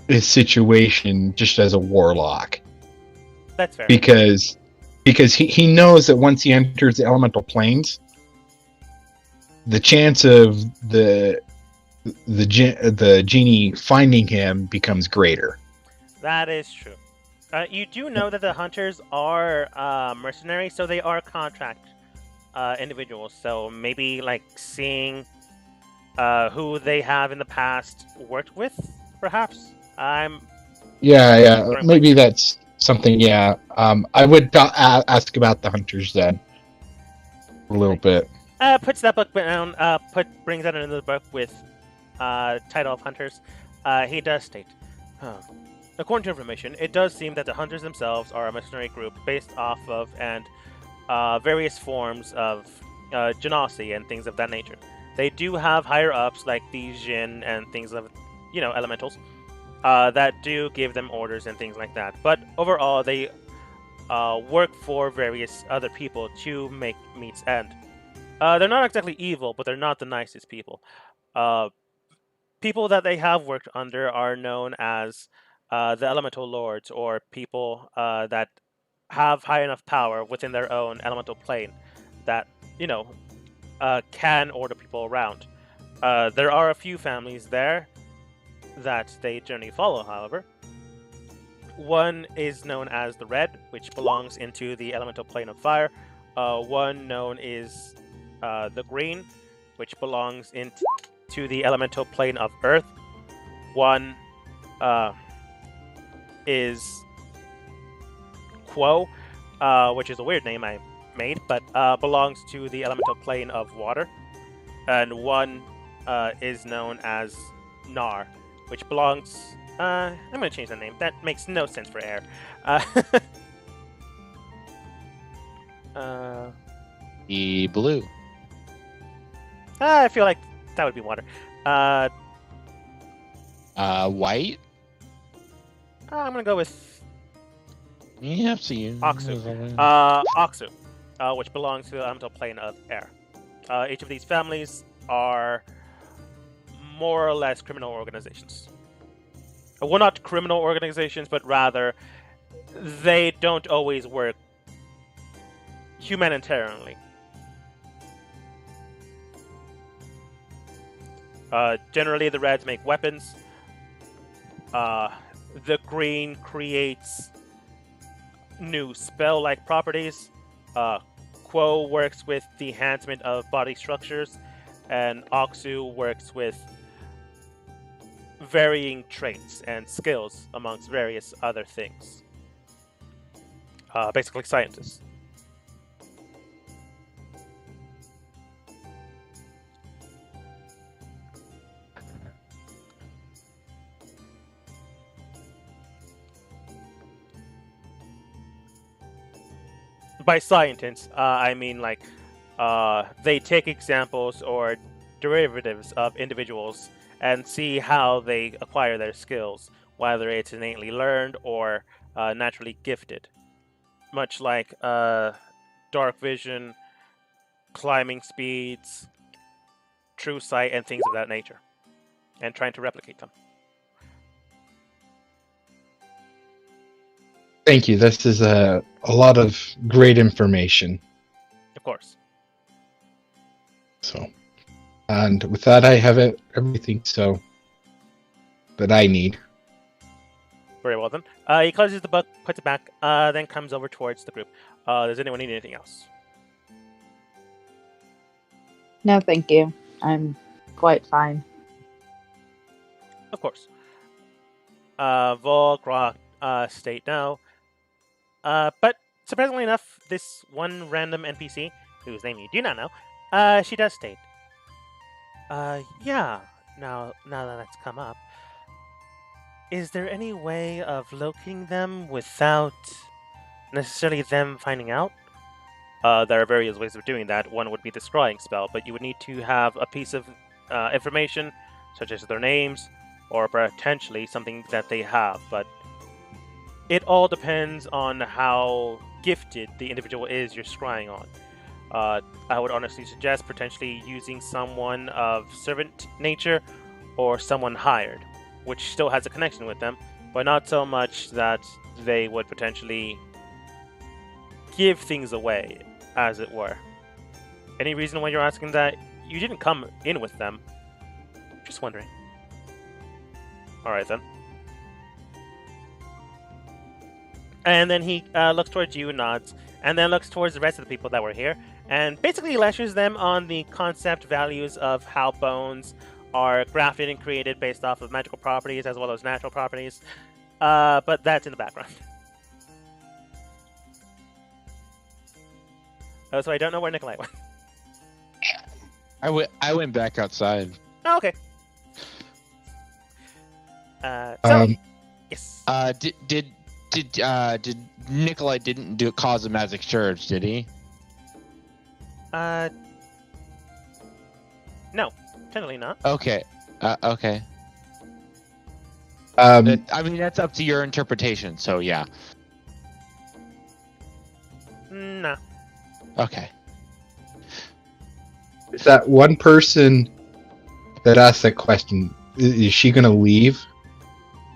[SPEAKER 4] his situation just as a warlock.
[SPEAKER 2] That's fair.
[SPEAKER 4] Because he knows that once he enters the elemental planes, the chance of the genie finding him becomes greater.
[SPEAKER 2] That is true. You do know that the hunters are mercenaries, so they are contract individuals. So maybe like seeing who they have in the past worked with, perhaps.
[SPEAKER 4] Yeah. Maybe that's something. Yeah. I would ask about the hunters then a little bit.
[SPEAKER 2] Puts that book down. Brings out another book with title of hunters. He does state. According to information, it does seem that the hunters themselves are a mercenary group based off of and various forms of genasi and things of that nature. They do have higher ups like the Jin and things of, elementals that do give them orders and things like that. But overall, they work for various other people to make meets end. They're not exactly evil, but they're not the nicest people. People that they have worked under are known as the elemental lords, or people that have high enough power within their own elemental plane that can order people around. There are a few families there that they generally follow, however. One is known as the Red, which belongs into the elemental plane of fire. One known is the Green, which belongs into the elemental plane of earth. One is Quo, which is a weird name I made, but belongs to the elemental plane of water. And one is known as Nar, which belongs... I'm going to change the name. That makes no sense for air.
[SPEAKER 1] The blue.
[SPEAKER 2] I feel like that would be water.
[SPEAKER 1] White.
[SPEAKER 2] I'm going to go with
[SPEAKER 1] Yeah, up to you.
[SPEAKER 2] Oxu. Oxu, which belongs to the elemental plane of air. Each of these families are more or less criminal organizations. Well, not criminal organizations, but rather they don't always work humanitarianly. Generally, the Reds make weapons. The Green creates new spell-like properties. Quo works with the enhancement of body structures, and Oxu works with varying traits and skills amongst various other things. Basically scientists. By scientists, I mean like they take examples or derivatives of individuals and see how they acquire their skills, whether it's innately learned or naturally gifted. Much like dark vision, climbing speeds, true sight, and things of that nature, and trying to replicate them.
[SPEAKER 4] Thank you. This is a lot of great information.
[SPEAKER 2] Of course.
[SPEAKER 4] So, and with that, I have everything that I need.
[SPEAKER 2] Very well then. He closes the book, puts it back, then comes over towards the group. Does anyone need anything else?
[SPEAKER 3] No, thank you. I'm quite fine.
[SPEAKER 2] Of course. Volk, Rock, state no. But surprisingly enough, this one random NPC, whose name you do not know, she does state. Yeah, now that that's come up, is there any way of locating them without necessarily them finding out? There are various ways of doing that. One would be the scrying spell, but you would need to have a piece of information, such as their names, or potentially something that they have, but it all depends on how gifted the individual is you're scrying on. I would honestly suggest potentially using someone of servant nature or someone hired, which still has a connection with them, but not so much that they would potentially give things away, as it were. Any reason why you're asking that? You didn't come in with them. Just wondering. Alright then. And then he looks towards you and nods, and then looks towards the rest of the people that were here, and basically lectures them on the concept values of how bones are crafted and created based off of magical properties as well as natural properties. But that's in the background. Oh, so I don't know where Nikolai went.
[SPEAKER 1] I went back outside.
[SPEAKER 2] Oh, okay. Yes.
[SPEAKER 1] Did Nikolai didn't cause a magic surge, did he?
[SPEAKER 2] No, technically not.
[SPEAKER 1] Okay. Okay.
[SPEAKER 4] Um,
[SPEAKER 1] I mean, that's up to your interpretation. So yeah.
[SPEAKER 2] No.
[SPEAKER 1] Okay.
[SPEAKER 4] is that one person that asked that question? Is she gonna leave,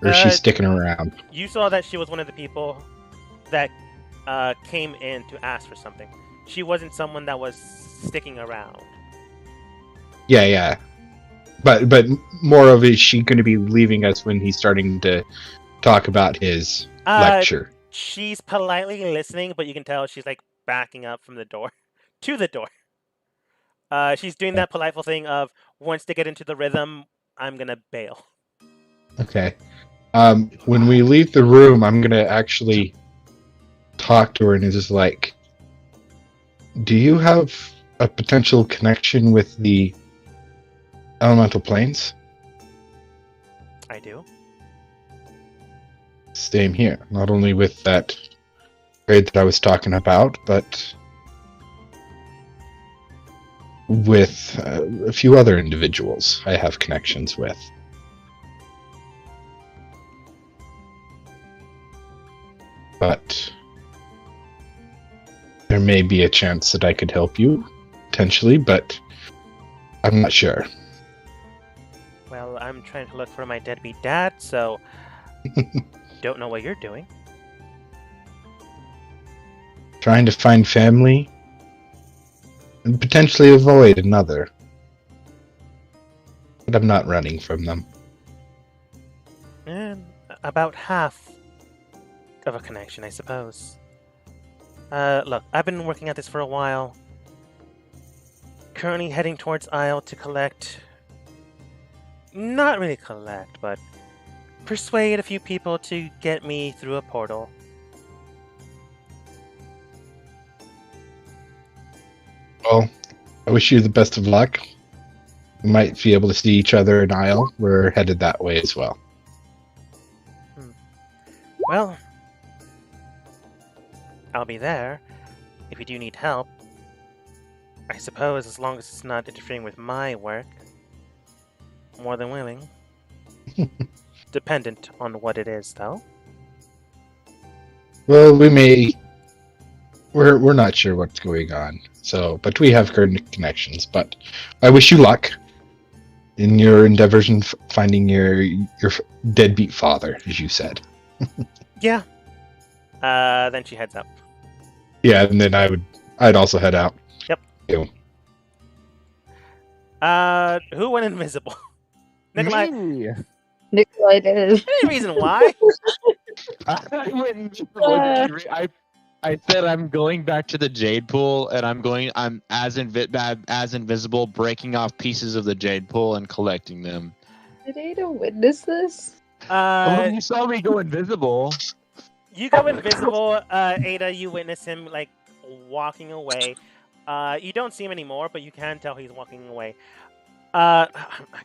[SPEAKER 4] or is she sticking around?
[SPEAKER 2] You saw that she was one of the people that came in to ask for something. She wasn't someone that was sticking around.
[SPEAKER 4] Yeah. But more of, is she going to be leaving us when he's starting to talk about his lecture?
[SPEAKER 2] She's politely listening, but you can tell she's like backing up from the door to the door. She's doing that politeful thing of once they get into the rhythm, I'm gonna bail.
[SPEAKER 4] Okay. When we leave the room, I'm going to actually talk to her and it's just like, do you have a potential connection with the elemental planes?
[SPEAKER 2] I do.
[SPEAKER 4] Same here. Not only with that trade that I was talking about, but with a few other individuals I have connections with. But there may be a chance that I could help you, potentially, but I'm not sure.
[SPEAKER 2] Well, I'm trying to look for my deadbeat dad, so don't know what you're doing.
[SPEAKER 4] Trying to find family and potentially avoid another. But I'm not running from them.
[SPEAKER 2] About half of a connection, I suppose. Look, I've been working at this for a while. Currently heading towards Isle to collect... Not really collect, but persuade a few people to get me through a portal.
[SPEAKER 4] Well, I wish you the best of luck. We might be able to see each other in Isle. We're headed that way as well.
[SPEAKER 2] Well, I'll be there if you do need help. I suppose as long as it's not interfering with my work. More than willing. Dependent on what it is, though.
[SPEAKER 4] Well, we may. We're not sure what's going on. So, but we have current connections. But I wish you luck in your endeavors in finding your deadbeat father, as you said.
[SPEAKER 2] Yeah. Then she heads up.
[SPEAKER 4] Yeah, and then I'd also head out.
[SPEAKER 2] Yep.
[SPEAKER 4] Ew.
[SPEAKER 2] Who went invisible? Nikolai.
[SPEAKER 1] Me.
[SPEAKER 3] Nikolai did.
[SPEAKER 2] Any reason why?
[SPEAKER 1] I went invisible. I said I'm going back to the jade pool, and I'm as invisible, breaking off pieces of the jade pool and collecting them.
[SPEAKER 3] Did Ada witness this?
[SPEAKER 1] You saw me go invisible.
[SPEAKER 2] You go invisible, Ada. You witness him like walking away. You don't see him anymore, but you can tell he's walking away. I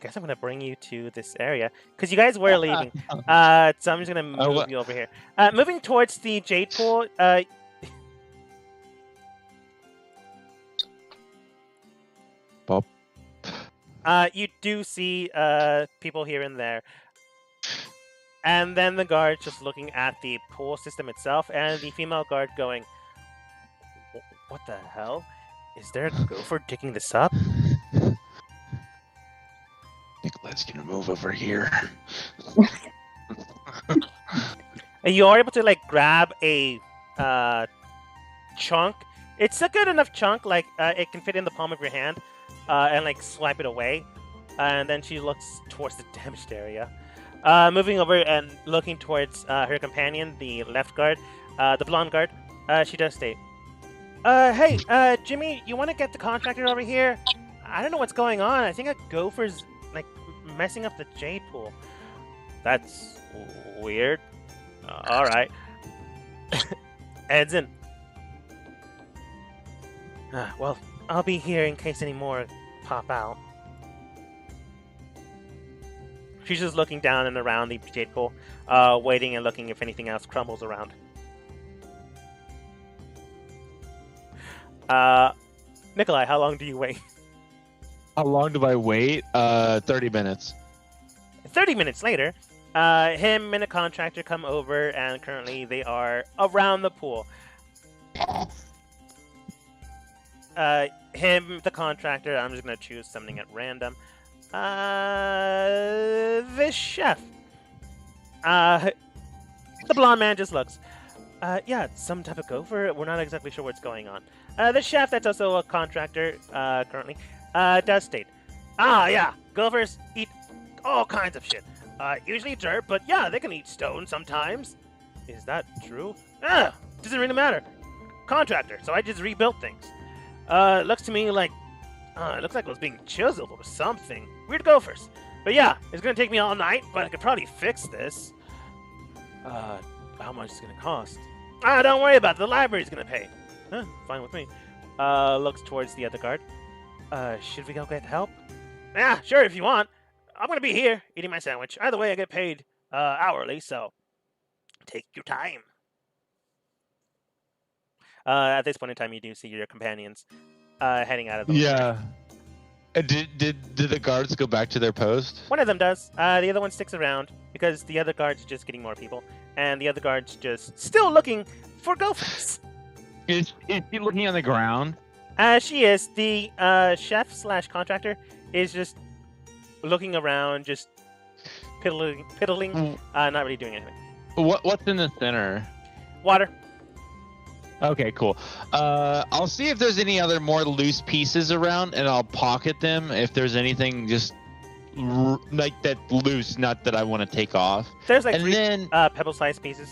[SPEAKER 2] guess I'm gonna bring you to this area because you guys were leaving. So I'm just gonna move you over here. Moving towards the jade pool.
[SPEAKER 1] Bob.
[SPEAKER 2] You do see people here and there. And then the guard just looking at the pool system itself, and the female guard going, "What the hell? Is there a gopher digging this up?"
[SPEAKER 1] Nicholas, gonna move over here.
[SPEAKER 2] And you are able to like grab a chunk. It's a good enough chunk, like it can fit in the palm of your hand, and like swipe it away. And then she looks towards the damaged area. Moving over and looking towards her companion, the left guard, the blonde guard, she does state, "Hey, Jimmy, you want to get the contractor over here? I don't know what's going on. I think a gopher's like messing up the jade pool." "That's weird. All right." Heads in. Well, I'll be here in case any more pop out. She's just looking down and around the jade pool, waiting and looking if anything else crumbles around. Nikolai, how long do you wait?
[SPEAKER 1] How long do I wait? 30 minutes.
[SPEAKER 2] 30 minutes later, him and a contractor come over, and currently they are around the pool. Him, the contractor, I'm just going to choose something at random. The chef. The blonde man just looks. Yeah, it's some type of gopher. We're not exactly sure what's going on. The chef, that's also a contractor currently, does state. Ah, yeah. Gophers eat all kinds of shit. Usually dirt, but yeah, they can eat stone sometimes. Is that true? Doesn't really matter. Contractor, so I just rebuilt things. Looks to me like it looks like it was being chiseled or something. Weird gophers. But yeah, it's gonna take me all night, but I could probably fix this. How much is it gonna cost? Don't worry about it. The library's gonna pay. Huh, fine with me. Looks towards the other guard. Should we go get help? Yeah, sure, if you want. I'm gonna be here, eating my sandwich. Either way, I get paid hourly, so take your time. At this point in time, you do see your companions heading out of the
[SPEAKER 1] Yeah. Did the guards go back to their post?
[SPEAKER 2] One of them does. The other one sticks around because the other guard's just getting more people, and the other guard's just still looking for gophers.
[SPEAKER 1] Is he looking on the ground?
[SPEAKER 2] She is. The chef/contractor is just looking around, just piddling, not really doing anything.
[SPEAKER 1] What's in the center?
[SPEAKER 2] Water.
[SPEAKER 1] Okay, cool. I'll see if there's any other more loose pieces around, and I'll pocket them if there's anything just like that loose, not that I want to take off.
[SPEAKER 2] There's like
[SPEAKER 1] And
[SPEAKER 2] 3
[SPEAKER 1] then-
[SPEAKER 2] pebble-sized pieces.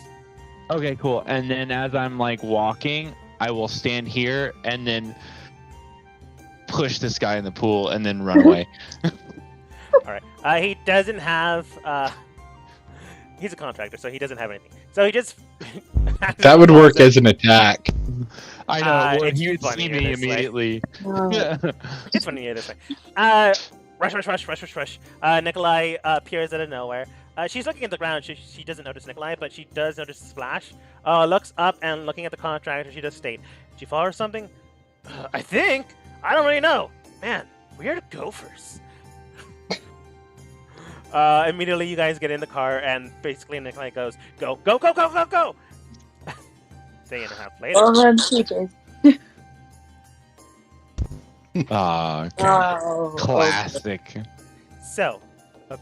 [SPEAKER 1] Okay, cool. And then as I'm like walking, I will stand here and then push this guy in the pool and then run away.
[SPEAKER 2] All right. He doesn't have. He's a contractor, so he doesn't have anything. So he just.
[SPEAKER 4] That would work as an attack.
[SPEAKER 1] I know. Well,
[SPEAKER 2] it's
[SPEAKER 1] he would see
[SPEAKER 2] funnier
[SPEAKER 1] me
[SPEAKER 2] this way.
[SPEAKER 1] immediately.
[SPEAKER 2] It's funny to this way. Rush. Nikolai appears out of nowhere. She's looking at the ground. She doesn't notice Nikolai, but she does notice the splash. Looks up and looking at the contractor, she does state, "Did you fall or something?" I think. I don't really know. Man, weird gophers. Immediately, you guys get in the car, and basically Nikolai goes, "Go, go, go, go, go, go!" Day and a half later.
[SPEAKER 3] Well, then, TJ's.
[SPEAKER 1] Ah,
[SPEAKER 3] Oh,
[SPEAKER 1] classic.
[SPEAKER 2] So,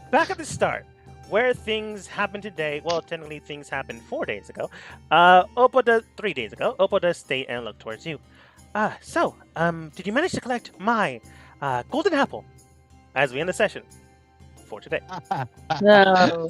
[SPEAKER 2] back at the start, where things happened today, well, technically things happened 4 days ago. Oppo does 3 days ago. Oppo does state and look towards you. Did you manage to collect my golden apple as we end the session for today?
[SPEAKER 3] No.